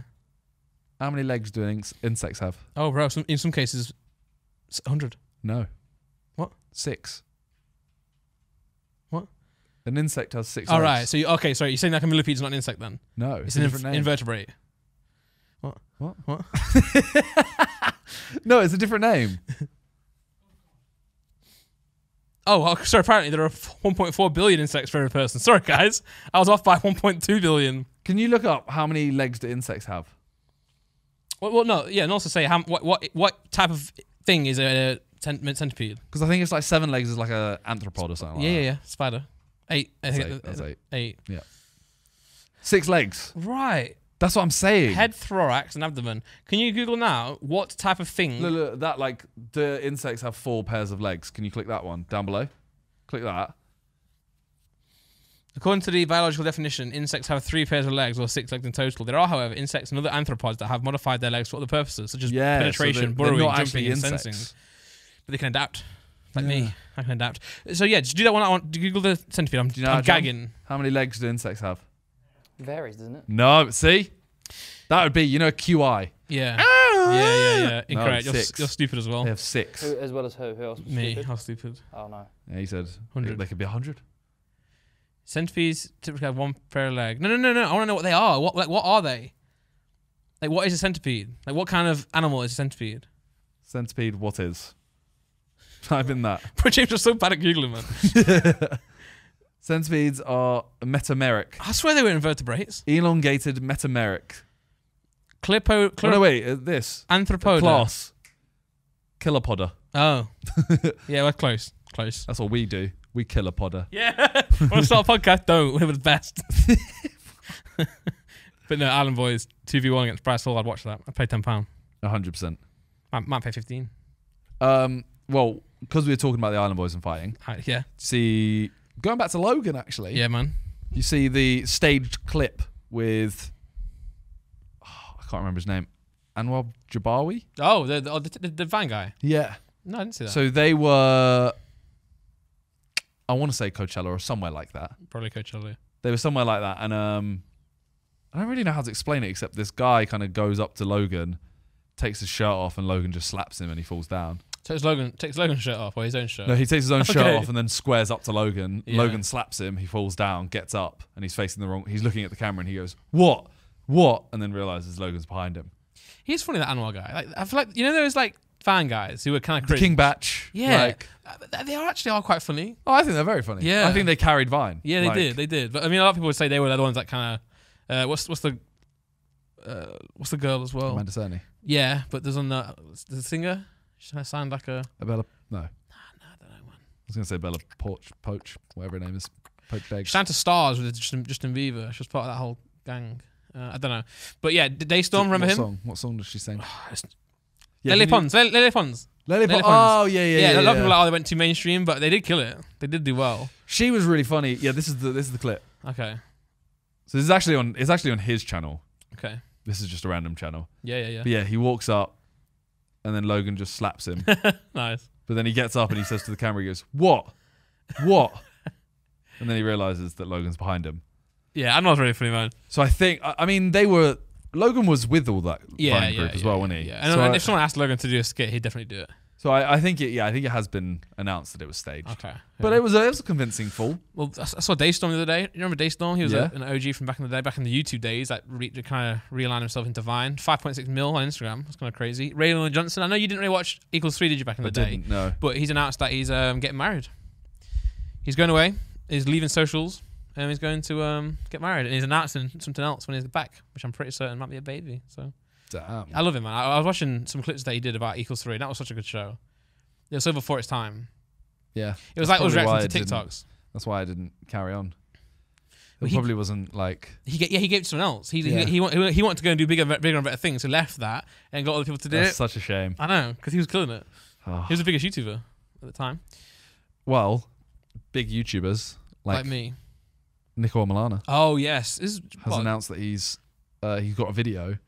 how many legs do insects have? Oh, bro, in some cases, 100. No. What? 6. What? An insect has 6 All legs. right. So you're saying like a millipede's not an insect then? No, It's a an different name. invertebrate. What? What? No, it's a different name. Oh, sorry. Apparently there are 1.4 billion insects for every person. Sorry, guys. I was off by 1.2 billion. Can you look up how many legs do insects have? Well, no. Yeah, and also say what type of thing is a centipede? Because I think it's like 7 legs is like a arthropod or something. Like Yeah. Spider. 8. I think That's 8. 8. Yeah. 6 legs. Right. That's what I'm saying. Head, thorax, and abdomen. Can you Google now what type of thing? Look, that like the insects have 4 pairs of legs. Can you click that one down below? Click that. According to the biological definition, insects have 3 pairs of legs or 6 legs in total. There are, however, insects and other arthropods that have modified their legs for other purposes, such as penetration, burrowing, jumping, and sensing. But they can adapt. Like me, I can adapt. So yeah, just do that one. I want to Google the centipede. I'm gagging. How many legs do insects have? Varies, doesn't it? No, see? That would be, QI. Yeah. Yeah. Incorrect. No, You're 6. stupid as well. They have 6. As well as who? Who else was Me. stupid? How stupid. Oh, no. Yeah, he said 100. they could be 100. Centipedes typically have 1 pair of legs. No. I want to know what they are. What are they? Like, what is a centipede? Like, what kind of animal is a centipede? Centipede, what is? Type in that. Bro, James was so bad at Googling, man. Centipedes are metameric. I swear they were invertebrates. Elongated metameric. Clipo. Oh, no, wait. This. Anthropoda. Class. Kilopoda. Oh. Yeah, we're close. Close. That's what we do. We kilopoda. Yeah. Want to start a podcast? Don't. We're the best. But no, Island Boys 2v1 against Bryce Hall. I'd watch that. I'd pay £10. 100%. Might pay 15. Well, because we were talking about the Island Boys and fighting. Yeah. See, going back to Logan, actually. Yeah, man. You see the staged clip with, I can't remember his name, Anwar Jabawi? Oh, the van guy. Yeah. No, I didn't see that. So they were, I want to say Coachella or somewhere like that. Probably Coachella. They were somewhere like that. And I don't really know how to explain it, except this guy kind of goes up to Logan, takes his shirt off, and Logan just slaps him and he falls down. Takes Logan's shirt off, or his own shirt? No, he takes his own shirt Okay. off and then squares up to Logan. Yeah. Logan slaps him, he falls down, gets up, and he's facing the wrong, he's looking at the camera and he goes, what? And then realizes Logan's behind him. He's funny, that Anwar guy. Like, I feel like, you know those like fan guys who were kind of The King Batch. Yeah. Like, They are actually quite funny. oh, I think they're very funny. Yeah. I think they carried Vine. Yeah, they did. But I mean, a lot of people would say they were the ones that kind of, what's the girl as well? Amanda Cerny. Yeah, but there's the singer. She kind of sound like a. Bella, no. I don't know, man. I was going to say Bella Poach, whatever her name is. Poached eggs. She sang to Stars with Justin Bieber. She was part of that whole gang. I don't know. But yeah, Daystorm, remember him? What song does she sing? Lele Pons. Lele Pons. Lele Pons. Oh, yeah. A lot of people are like, oh, they went too mainstream, but they did kill it. They did do well. She was really funny. Yeah, this is the clip. Okay. So this is actually on. It's actually on his channel. Okay. This is just a random channel. Yeah. But yeah, he walks up, and then Logan just slaps him. Nice. But then he gets up and he says to the camera, he goes, "What? And then he realizes that Logan's behind him. Yeah, I know it's really funny, man. So I think, I mean, Logan was with all that Vine group as well, wasn't he? Yeah, and so if someone asked Logan to do a skit, he'd definitely do it. So I think it has been announced that it was staged. Okay. But it was a convincing fall. Well, I saw Daystorm the other day. You remember Daystorm? He was Yeah. an OG from back in the day, back in the YouTube days, that kind of realigned himself into Vine. 5.6 mil on Instagram. That's kind of crazy. Raylan Johnson. I know you didn't really watch Equals 3, did you, back in the day? Didn't, no. But he's announced that he's getting married. He's going away. He's leaving socials. And he's going to get married. And he's announcing something else when he's back, which I'm pretty certain might be a baby. So Damn. I love him, man. I was watching some clips that he did about Equals 3. And that was such a good show. It was so before its time. Yeah. It was That's like us probably reacting to why TikToks. That's why I didn't carry on. Well, It he- probably wasn't like... He gave it to someone else. Yeah. He wanted to go and do bigger and better things. So left that and got other people to do That's it. such a shame. I know, because he was killing it. Oh. He was the biggest YouTuber at the time, Well, big YouTubers like like me. Nico Milana Oh yes, this is has what? announced that he's got a video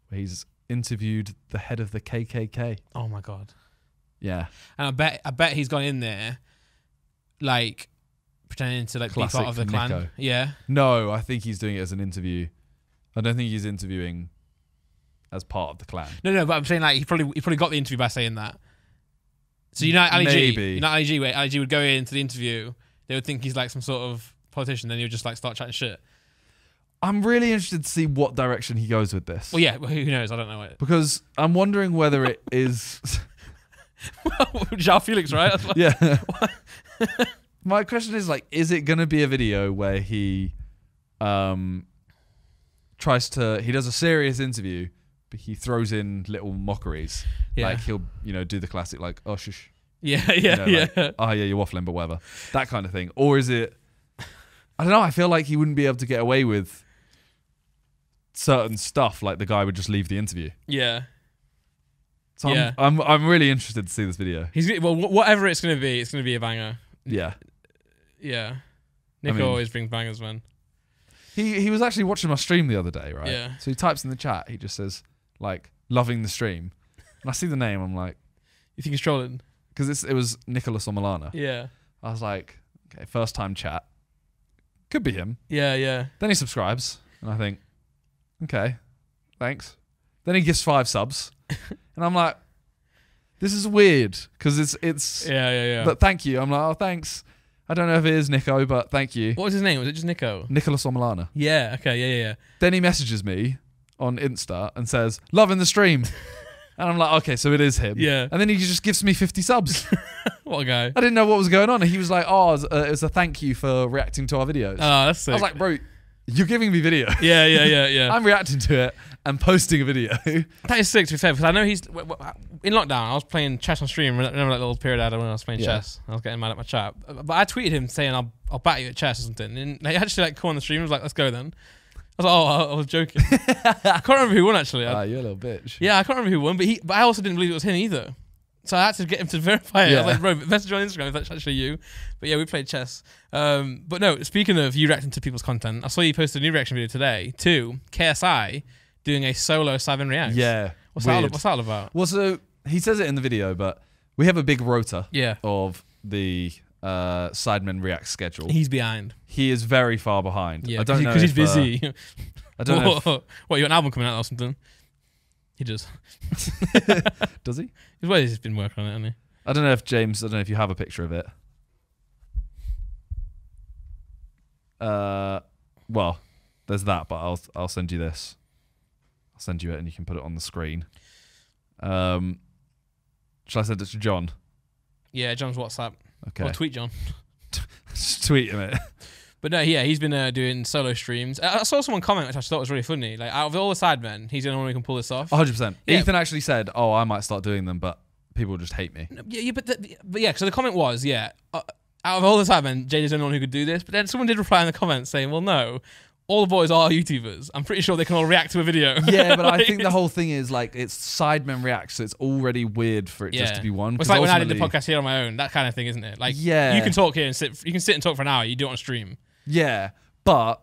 where he's interviewed the head of the KKK. Oh my god! Yeah. And I bet he's gone in there, like pretending to like be Classic part of the clan. Nico. Yeah. No, I think he's doing it as an interview. I don't think he's interviewing as part of the clan. No, but I'm saying like he probably got the interview by saying that. So you know Ali G, Maybe. you know Ali G, where Ali G would go into the interview, they would think he's like some sort of politician, then he would just like start chatting shit. I'm really interested to see what direction he goes with this. Well, yeah, who knows? I don't know it. Because I'm wondering whether it is... Zhao Felix, right? That's what- Yeah. My question is like, is it going to be a video where he he does a serious interview, but he throws in little mockeries. Yeah. Like he'll, do the classic like, oh, shush. Yeah. Like, oh, yeah, you're waffling, but whatever. That kind of thing. Or is it, I don't know, I feel like he wouldn't be able to get away with certain stuff, like the guy would just leave the interview. Yeah. So Yeah. I'm really interested to see this video. Whatever it's gonna be a banger. Yeah. Yeah. Nico mean- always brings bangers, man. He was actually watching my stream the other day, right? Yeah. So he types in the chat, he just says, like, loving the stream. And I see the name, I'm like, You think he's trolling? because it was Nicholas Omilana. Yeah. I was like, okay, first time chat. Could be him. Yeah. Then he subscribes, and I think, okay, thanks. Then he gives 5 subs, and I'm like, this is weird, because it's Yeah. but thank you. I'm like, oh, thanks. I don't know if it is Nico, but thank you. What was his name? Was it just Nico? Nicholas Omilana. Yeah. Okay. Yeah. Then he messages me on Insta and says, loving the stream. And I'm like, okay, so it is him. Yeah. And then he just gives me 50 subs. What a guy. I didn't know what was going on. And he was like, oh, it was a thank you for reacting to our videos. Oh, that's sick. I was like, bro, you're giving me video. Yeah. I'm reacting to it and posting a video. That is sick, to be fair, because I know he's in lockdown. I was playing chess on stream. Remember that little period I had when I was playing chess? I was getting mad at my chat, but I tweeted him saying I'll bat you at chess or something, and he actually like come on the stream. And was like, let's go then. I was like, oh, I was joking. I can't remember who won actually. You're a little bitch. Yeah, I can't remember who won, but I also didn't believe it was him either. So I had to get him to verify it. I was like, bro, message on Instagram if that's actually you. But yeah, we played chess. But no, speaking of you reacting to people's content, I saw you posted a new reaction video today to KSI doing a solo Sidemen Reacts. Yeah. What's that all about? Well, so he says it in the video, but we have a big rota Yeah. of the Sidemen React schedule. He's behind. He is very far behind. Yeah, I don't know because he's if, busy. I don't know. What, you got an album coming out or something? He does. Does he? He's been working on it, hasn't he? I don't know if James. I don't know if you have a picture of it. Well, there's that, but I'll send you this. I'll send you it, and you can put it on the screen. Shall I send it to John? Yeah, John's WhatsApp. Okay. Or tweet John. Just tweet him it. But no, yeah, he's been doing solo streams. I saw someone comment, which I thought was really funny. Like, out of all the Sidemen, he's the only one who can pull this off. 100%. Yeah. Ethan actually said, "Oh, I might start doing them, but people just hate me." Yeah, but yeah. So the comment was, yeah, out of all the Sidemen, JJ's the only one who could do this. But then someone did reply in the comments saying, well, no, all the boys are YouTubers. I'm pretty sure they can all react to a video. Yeah, but Like, I think the whole thing is like it's Sidemen React, so it's already weird for it just to be one. It's like when I did the podcast here on my own, that kind of thing, isn't it? Like, yeah, you can talk here and sit. You can sit and talk for an hour. You do it on stream. Yeah, but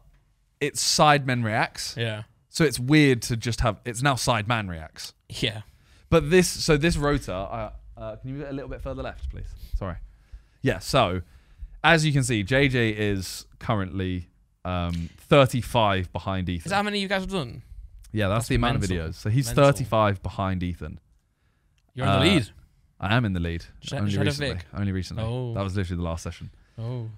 it's Sidemen Reacts. Yeah. So it's weird to just have. It's now Sideman Reacts. Yeah. But this rota. Can you get a little bit further left, please? Sorry. Yeah. So as you can see, JJ is currently 35 behind Ethan. Is that how many you guys have done? Yeah, that's the amount of mental. videos. So he's Mental. 35 behind Ethan. You're in the lead. I am in the lead. Only recently. Only recently. Oh. That was literally the last session. Oh.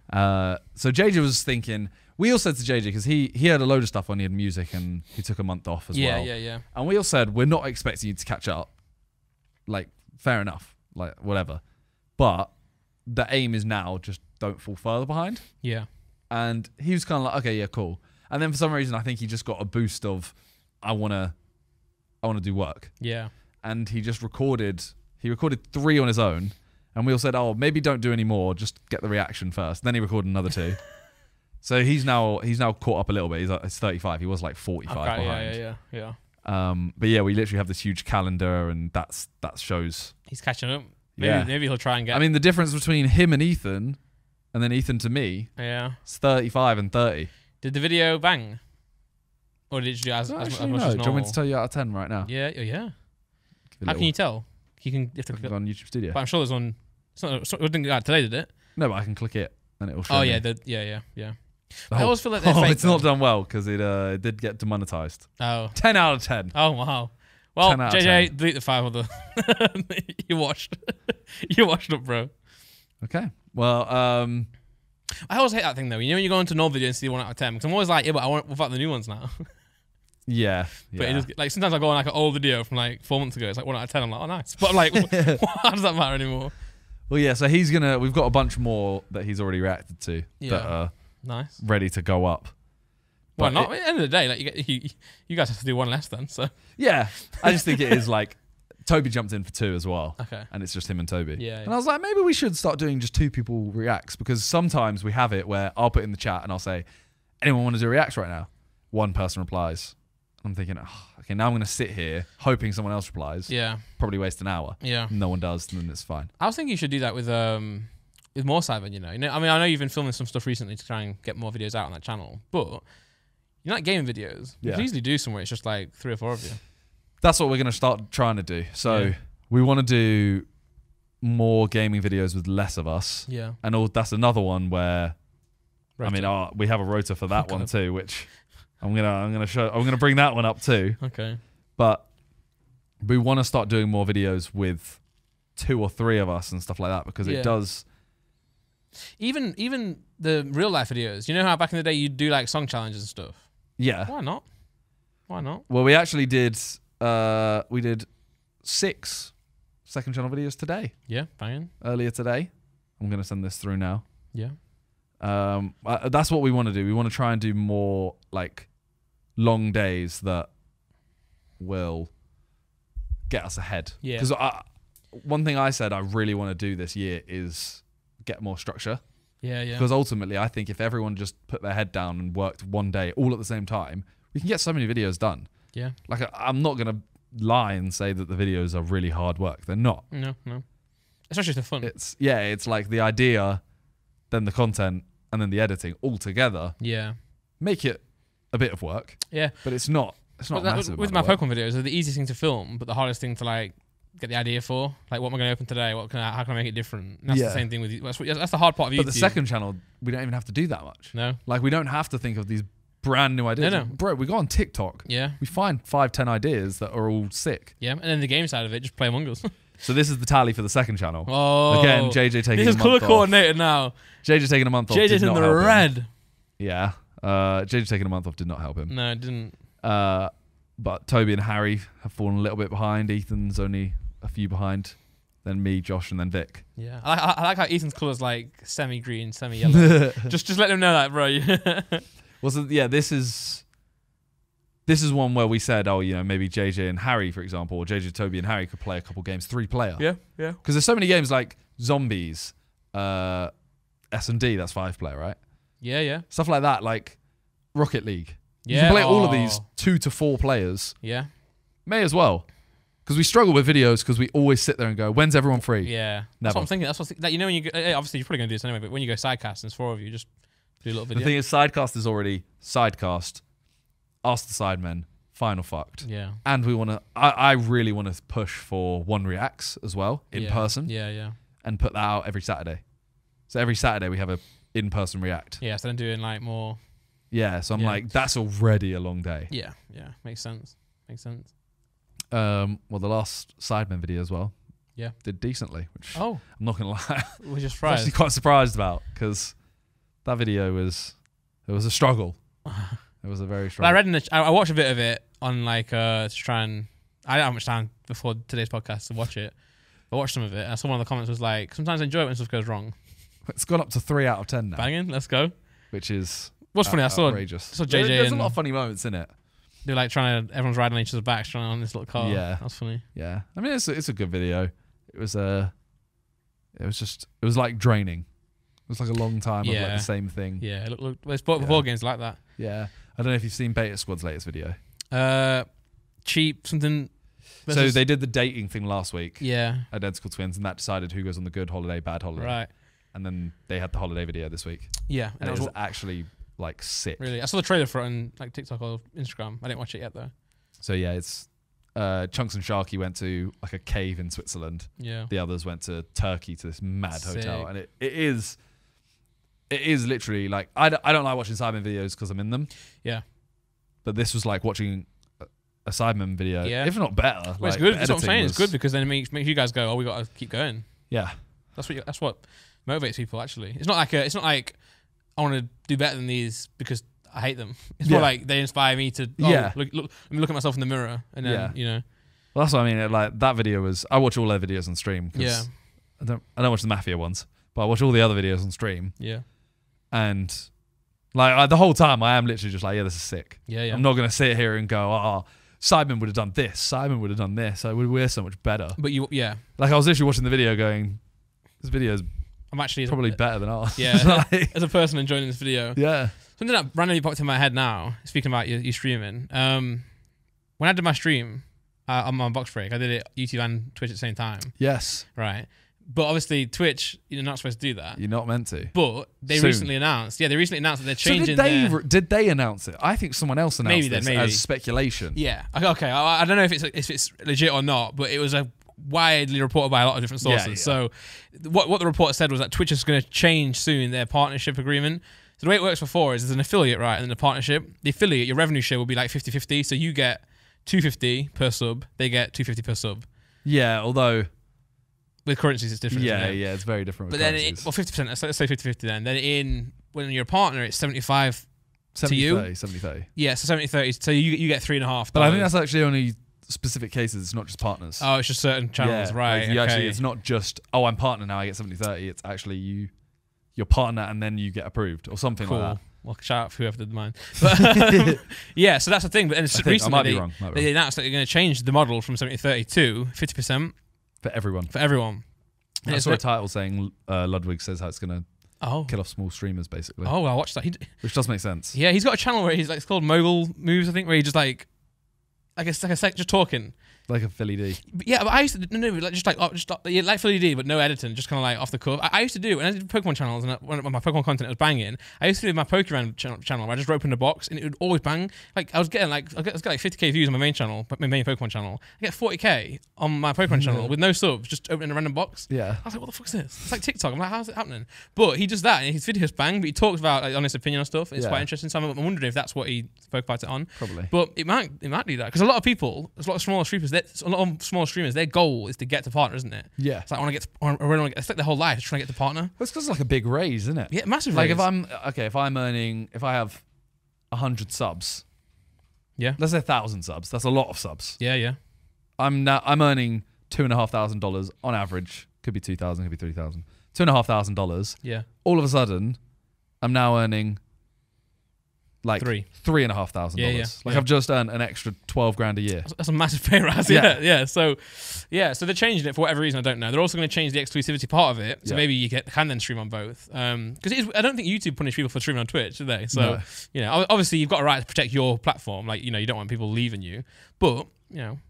So JJ was thinking. We all said to JJ because he had a load of stuff on. He had music and he took a month off as well. Yeah. And we all said we're not expecting you to catch up. Like, fair enough. Like, whatever. But the aim is now just don't fall further behind. Yeah. And he was kind of like, okay, yeah, cool. And then for some reason, I think he just got a boost of, I wanna do work. Yeah. And he just recorded 3 on his own. And we all said, oh, maybe don't do any more. Just get the reaction first. Then he recorded another 2. So he's now caught up a little bit. He's 35. He was like 45 behind. Yeah. But yeah, we literally have this huge calendar, and that shows. He's catching up. Yeah. Maybe he'll try and get. I mean, the difference between him and Ethan, and then Ethan to me, is 35 and 30. Did the video bang? Or did you do as much as No. normal? Do you want me to tell you out of 10 right now? Yeah. How can you tell? You have to click on YouTube Studio. But I'm sure there's one. It didn't go out today, did it? No, but I can click it and it will show. Oh me. yeah. I always feel like they're fake, it's not done well because it did get demonetized. Oh. 10 out of 10. Oh wow. Well, 10 out of JJ, 10. delete the 5 of the. You watched. You watched up, bro. Okay. Well, I always hate that thing though. You know when you go into an old video and see 1 out of 10, because I'm always like, yeah, but I want without the new ones now. yeah. But it is, like sometimes I go on like an old video from like 4 months ago. It's like 1 out of 10. I'm like, oh nice. But I'm like, how does that matter anymore? Well, yeah. So we've got a bunch more that he's already reacted to that are nice, ready to go up. Well, not at the end of the day. Like you guys have to do 1 less then. So yeah, I just think it is like Toby jumped in for 2 as well. Okay. And it's just him and Toby. Yeah. And I was like, maybe we should start doing just 2 people reacts, because sometimes we have it where I'll put in the chat and I'll say, anyone want to do reacts right now? 1 person replies. I'm thinking, okay, now I'm going to sit here hoping someone else replies. Yeah. Probably waste an hour. Yeah. No one does, then it's fine. I was thinking you should do that with more Sidemen, you know. I mean, I know you've been filming some stuff recently to try and get more videos out on that channel, but you like gaming videos. You can easily do somewhere it's just like 3 or 4 of you. That's what we're going to start trying to do. So we want to do more gaming videos with less of us. Yeah. And that's another one where, Rota. I mean, we have a rota for that one too, which I'm gonna bring that one up too. Okay. But we want to start doing more videos with 2 or 3 of us and stuff like that, because it does. Even the real life videos. You know how back in the day you'd do like song challenges and stuff? Yeah. Why not? Why not? Well, we actually did. We did 6 second channel videos today. Yeah, banging. Earlier today. I'm going to send this through now. Yeah. That's what we want to do. We want to try and do more like long days that will get us ahead. Yeah. Because one thing I said I really want to do this year is get more structure. Yeah, yeah. Because ultimately, I think if everyone just put their head down and worked one day all at the same time, we can get so many videos done. Yeah. Like, I'm not going to lie and say that the videos are really hard work. They're not. No. Especially if they're fun. It's like the idea, then the content, and then the editing all together. Yeah. Make it a bit of work. Yeah. But it's not massive. With my Pokemon videos, they're the easiest thing to film, but the hardest thing to like get the idea for. Like, what am I going to open today? How can I make it different? And that's the same thing with you. That's the hard part of YouTube. But the second channel, we don't even have to do that much. No. Like, we don't have to think of these brand new ideas. No. Bro, we go on TikTok. Yeah. We find 5-10 ideas that are all sick. Yeah. And then the game side of it, just play Among Us. So this is the tally for the second channel. Oh. Again, JJ taking this a is color month off. coordinated now. JJ taking a month off. JJ's did in not the help him. red. Yeah. JJ taking a month off did not help him. No, it didn't. But Toby and Harry have fallen a little bit behind. Ethan's only a few behind. Then me, Josh, and then Vic. Yeah. I like how Ethan's colour's like semi-green, semi-yellow. just let him know that, bro. Well, so, yeah, this is one where we said, maybe JJ and Harry, for example, or JJ, Toby, and Harry could play a couple games, 3-player. Yeah. Because there's so many games like Zombies, S&D, that's 5-player, right? Yeah. Stuff like that, like Rocket League. Yeah. You can play all of these 2 to 4 players. Yeah. May as well. Because we struggle with videos because we always sit there and go, when's everyone free? Yeah. Never. That's what I'm thinking. When you go, obviously you're probably going to do this anyway, but when you go sidecast and there's 4 of you, just do a little video. The thing is, Sidecast is already Sidecast, Ask the Sidemen, Final Fucked. Yeah. And we want to, I really want to push for One Reacts as well, in person. Yeah. And put that out every Saturday. So every Saturday we have a in-person react. Yeah, so then doing like more. Yeah, so I'm like, that's already a long day. Yeah. Makes sense. Well, the last Sidemen video as well. Yeah. Did decently, which I'm not going to lie. We're just I'm actually surprised. quite surprised about, because that video it was a struggle. It was a very struggle. I read I watched a bit of it on like to try and I didn't have much time before today's podcast to watch it. I watched some of it and I saw one of the comments was like, sometimes I enjoy it when stuff goes wrong. It's gone up to 3 out of 10 now. Banging, let's go. Which is What's funny, I saw outrageous. JJ There's a and lot of funny moments in it. they're like everyone's riding on each other's backs trying on this little car. Yeah. That's funny. Yeah. I mean, it's a good video. It was like draining. It was like a long time of like the same thing. Yeah, look, there's ball games like that. Yeah. I don't know if you've seen Beta Squad's latest video. Cheap something. So they did the dating thing last week. Yeah. Identical twins, and that decided who goes on the good holiday, bad holiday. Right. And then they had the holiday video this week. Yeah. And it was actually like sick. Really, I saw the trailer for it on like TikTok or Instagram. I didn't watch it yet though. So yeah, it's Chunks and Sharky went to like a cave in Switzerland. Yeah. The others went to Turkey to this mad Sick. hotel, and it is literally like I don't like watching Sidemen videos because I'm in them. Yeah. But this was like watching a Sidemen video, if not better. Well, it's good. That's what I'm saying. It's good because then it makes you guys go, oh, we got to keep going. Yeah. That's what motivates people. Actually, it's not like I want to do better than these because I hate them. It's more like they inspire me to. Look, let me look at myself in the mirror, and then Well, that's what I mean. Like that video was. I watch all their videos on stream. Yeah. I don't watch the Mafia ones, but I watch all the other videos on stream. Yeah. And like the whole time, I am literally just like, yeah, this is sick. Yeah. I'm not gonna sit here and go, oh, Simon would have done this. Simon would have done this. So we're so much better. But Like I was literally watching the video, going, this video is I'm actually probably better than ours. Yeah. As a person enjoying this video. Yeah. Something that randomly popped in my head now, speaking about you streaming, when I did my stream on my box break, I did it YouTube and Twitch at the same time. Yes. Right. But obviously Twitch, you're not supposed to do that. You're not meant to. But they recently announced that they're changing did they announce it? I think someone else announced this maybe. as speculation. Yeah. Okay. I don't know if it's legit or not, but it was a widely reported by a lot of different sources. Yeah. So what the report said was that Twitch is going to change soon their partnership agreement. So the way it works before is there's an affiliate, right, and then a partnership. The affiliate, your revenue share will be like 50-50. So you get $250 per sub, they get $250 per sub. Yeah, although with currencies it's different. Yeah, it's very different. But then, 50%. Let's say 50-50. Then when you're a partner, it's 75 70, to you. 70-30. Yeah, so 70-30. So you get $3.50. But I think that's actually only specific cases, it's not just partners. Oh, it's just certain channels, right? Like you okay. actually, it's not just I'm partner now, I get 70/30. It's actually you're partner and then you get approved or something Cool. like that. Well, shout out for whoever did mine. But, yeah, so that's the thing. But then I recently might be wrong. they announced that they're going to change the model from 70/30 to 50% For everyone. for everyone. And I it's saw a like- title saying Ludwig says how it's going to oh, kill off small streamers, basically. oh, I watched that. Which does make sense. Yeah, he's got a channel where he's like, it's called Mogul Moves, I think, where he just like it's like a sec just talking. Like a Philly D. But yeah, but I used to like just yeah, like Philly D, but no editing, just kind of like off the cuff. I used to do when I did Pokemon channels and when my Pokemon content was banging. I used to do my Pokemon channel where I just opened a box and it would always bang. Like I was getting like 50k views on my main channel, my main Pokemon channel. I get 40k on my Pokemon channel with no subs, just opening a random box. Yeah. I was like, what the fuck is this? It's like TikTok. I'm like, how's it happening? But he does that and his videos bang, but he talks about like honest opinion on stuff. It's Yeah. quite interesting. So I'm wondering if that's what he spoke about it on. Probably. But it might do that because a lot of people, there's a lot of smaller streamers. A lot of small streamers, their goal is to get to partner, isn't it? Yeah. It's like I want to get. I really want to get. It's like their whole life is trying to get to partner. Well, it's because like a big raise, isn't it? Yeah, massive. Like raise. if I have 100 subs. Yeah. Let's say 1,000 subs. That's a lot of subs. Yeah. I'm earning $2,500 on average. Could be 2,000. Could be 3,000. $2,500. Yeah. All of a sudden, I'm now earning like $3,500. Yeah. Like Yeah. I've just earned an extra 12 grand a year. That's a massive pay rise. Yeah. So they're changing it for whatever reason. I don't know. They're also going to change the exclusivity part of it, so Yeah. maybe you can then stream on both. Because I don't think YouTube punish people for streaming on Twitch, do they? So No. obviously you've got a right to protect your platform. Like you don't want people leaving you, but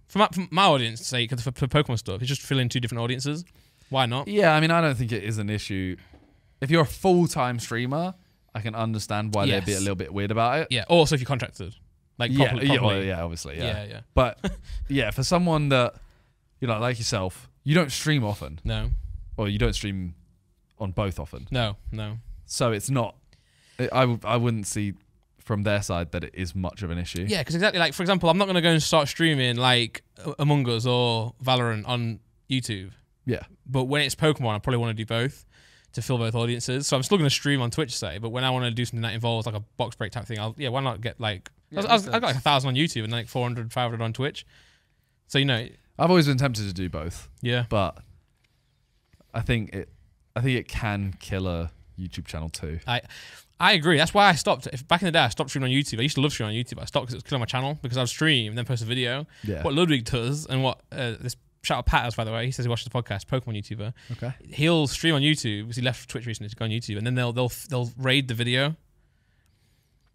for my audience sake, for Pokemon stuff, it's just filling two different audiences. Why not? Yeah, I mean, I don't think it is an issue. If you're a full-time streamer, I can understand why they'd be a little bit weird about it. Yeah. Also, if you're contracted, like properly. Obviously, yeah. Yeah. But yeah, for someone that like yourself, you don't stream often, No. or you don't stream on both often, No. so it's not. I wouldn't see from their side that it is much of an issue. Yeah, because exactly, like for example, I'm not going to go and start streaming like Among Us or Valorant on YouTube. Yeah. But when it's Pokemon, I probably want to do both to fill both audiences. So I'm still going to stream on Twitch, say, but when I want to do something that involves like a box break type thing, why not get like I got like 1,000 on YouTube and like 400, 500 on Twitch. So I've always been tempted to do both, yeah. but I think it can kill a YouTube channel too. I agree. That's why I stopped. Back in the day, I stopped streaming on YouTube. I used to love streaming on YouTube. I stopped because it was killing my channel because I would stream and then post a video. Yeah. What Ludwig does and what this shout out Pat, by the way, he says he watches the podcast, Pokemon YouTuber. Okay. He'll stream on YouTube because he left Twitch recently to go on YouTube, and then they'll raid the video.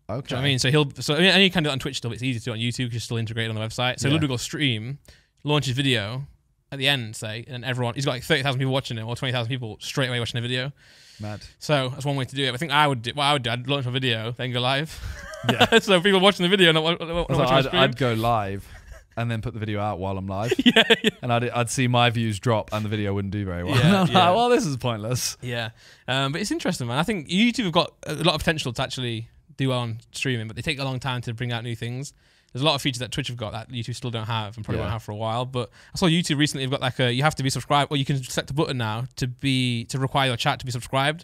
Okay. Do you know what I mean? And you can do it on Twitch still, but it's easy to do it on YouTube because it's still integrated on the website. So Ludwig will stream, launch his video at the end, say, and he's got like 30,000 people watching it or 20,000 people straight away watching the video. Mad. So that's one way to do it. I think what I would do, I'd launch my video, then go live. Yeah. So people watching the video, not watching the stream. I'd go live and then put the video out while I'm live. Yeah. And I'd see my views drop and the video wouldn't do very well. Yeah, And I'm yeah. like, well, this is pointless. Yeah. But it's interesting, man. I think YouTube have got a lot of potential to actually do well on streaming, but they take a long time to bring out new things. There's a lot of features that Twitch have got that YouTube still don't have and probably won't have for a while. But I saw YouTube recently have got like you have to be subscribed, or you can select a button now to require your chat to be subscribed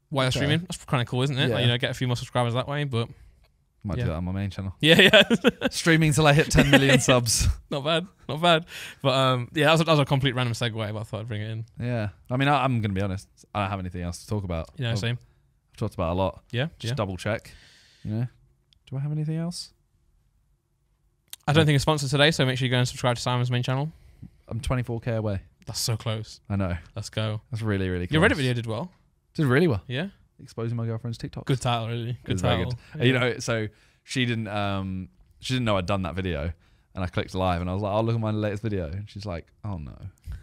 while you're streaming. That's kind of cool, isn't it? Yeah. Like, get a few more subscribers that way. But Might do that on my main channel. yeah. Streaming till I hit 10 million subs. Not bad. But that was a complete random segue, but I thought I'd bring it in. Yeah. I mean, I'm going to be honest. I don't have anything else to talk about. Yeah, same. I've talked about a lot. Yeah. Just double check. Do I have anything else? I don't think it's sponsored today, so make sure you go and subscribe to Simon's main channel. I'm 24k away. That's so close. I know. Let's go. That's really, really close. Your Reddit video did well. Did really well. Yeah. Exposing my girlfriend's TikTok. Good title, really. Good It's very title. good. Yeah. So she didn't know I'd done that video, and I clicked live, and I was like, "Oh, look at my latest video," and she's like, "Oh no,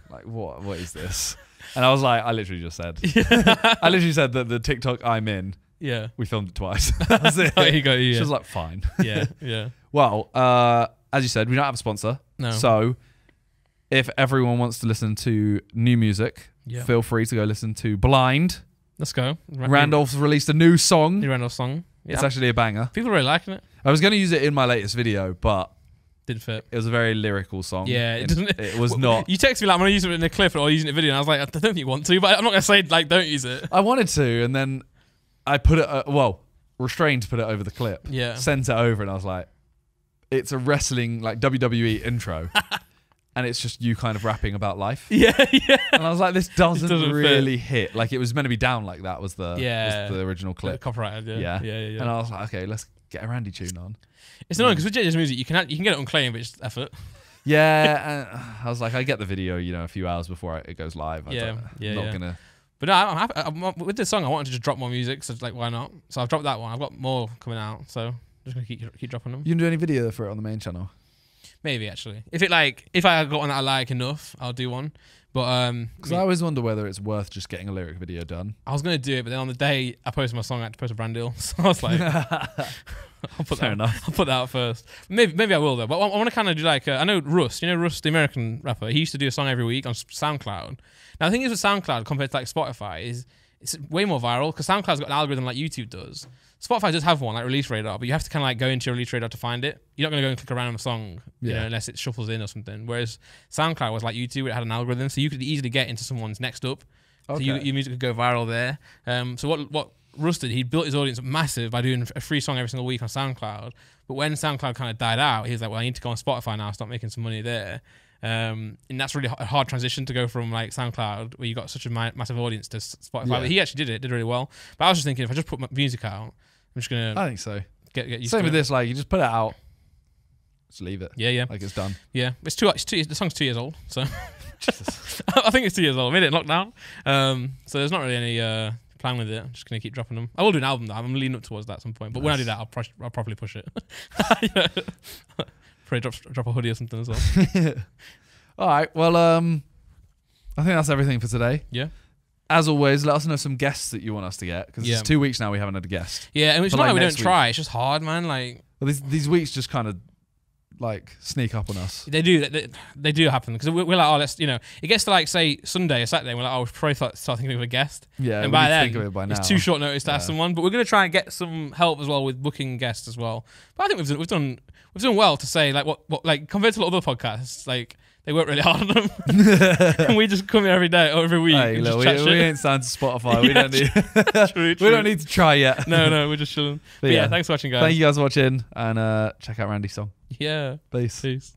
like what is this?" And I was like, "I literally just said, I literally said that the TikTok I'm in, Yeah. we filmed it twice." That's it. Oh, you go. Yeah. She was like, "Fine." Yeah. Well, as you said, we don't have a sponsor, No. so if everyone wants to listen to new music, Yeah. feel free to go listen to Blind. Let's go. Randolph's released a new song. New Randolph song. Yeah. It's actually a banger. People are really liking it. I was going to use it in my latest video, but Didn't fit. it was a very lyrical song. Yeah, it doesn't. It was not. You texted me like I'm gonna use it in a clip or using it in a video, and I was like, I don't think you want to, but I'm not gonna say like don't use it. I wanted to, and then I put it. Restrained to put it over the clip. Yeah. Sent it over, and I was like, it's a wrestling like WWE intro. And it's just you kind of rapping about life. Yeah. And I was like, this doesn't doesn't really hit. Like, it was meant to be down like that was the original clip. Copyrighted, yeah. And I was like, okay, let's get a Randy tune on. It's annoying because with Jay's music, you can get it on claim, but it's just effort. Yeah, and I was like, I get the video, a few hours before it goes live. I'm not gonna. But no, I'm happy. With this song, I wanted to just drop more music, so like, why not? So I've dropped that one. I've got more coming out, so just gonna keep dropping them. You can do any video for it on the main channel? Maybe actually, if I got one that I like enough, I'll do one. But because I always wonder whether it's worth just getting a lyric video done. I was gonna do it, but then on the day I posted my song, I had to post a brand deal, so I was like, I'll put that out first. Maybe I will though. But I want to kind of do like I know Russ, Russ, the American rapper. He used to do a song every week on SoundCloud. Now the thing is with SoundCloud compared to like Spotify is it's way more viral because SoundCloud's got an algorithm like YouTube does. Spotify does have one like Release Radar, but you have to kind of like go into your Release Radar to find it. You're not going to go and click around on a song, unless it shuffles in or something. Whereas SoundCloud was like YouTube; it had an algorithm, so you could easily get into someone's next up. Okay. So your music could go viral there. So what Russ did, he built his audience massive by doing a free song every single week on SoundCloud. But when SoundCloud kind of died out, he was like, "Well, I need to go on Spotify now, start making some money there." And that's really a hard transition to go from like SoundCloud, where you got such a massive audience, to Spotify. Yeah. But he actually did really well. But I was just thinking, if I just put my music out, I'm just gonna. I think so. Get used Same to with it. this, like you just put it out, just leave it. Yeah. Like it's done. Yeah, it's the song's 2 years old, so I think it's 2 years old. I made it in lockdown, so there's not really any plan with it. I'm just gonna keep dropping them. I will do an album though. I'm leaning up towards that at some point. But when I do that, I'll probably push it. Probably drop a hoodie or something as well. All right. Well, I think that's everything for today. Yeah. As always, let us know some guests that you want us to get, because it's 2 weeks now we haven't had a guest. Yeah, and it's not like we don't try. It's just hard, man. Like, well, these weeks just kind of like sneak up on us. They do. They do happen because we're like, oh, let's, it gets to like say Sunday or Saturday, and we're like, oh, we probably start thinking of a guest. Yeah, and by then it's too short notice to ask someone. But we're gonna try and get some help as well with booking guests as well. But I think we've done well to say like what like compared to a lot of other podcasts, like. They work really hard on them. And we just come here every day or every week. Hey, and look, just we ain't signed to Spotify. We don't need we don't need to try yet. No, we're just chilling. But yeah, thanks for watching, guys. Thank you guys for watching, and check out Randy's song. Yeah. Peace.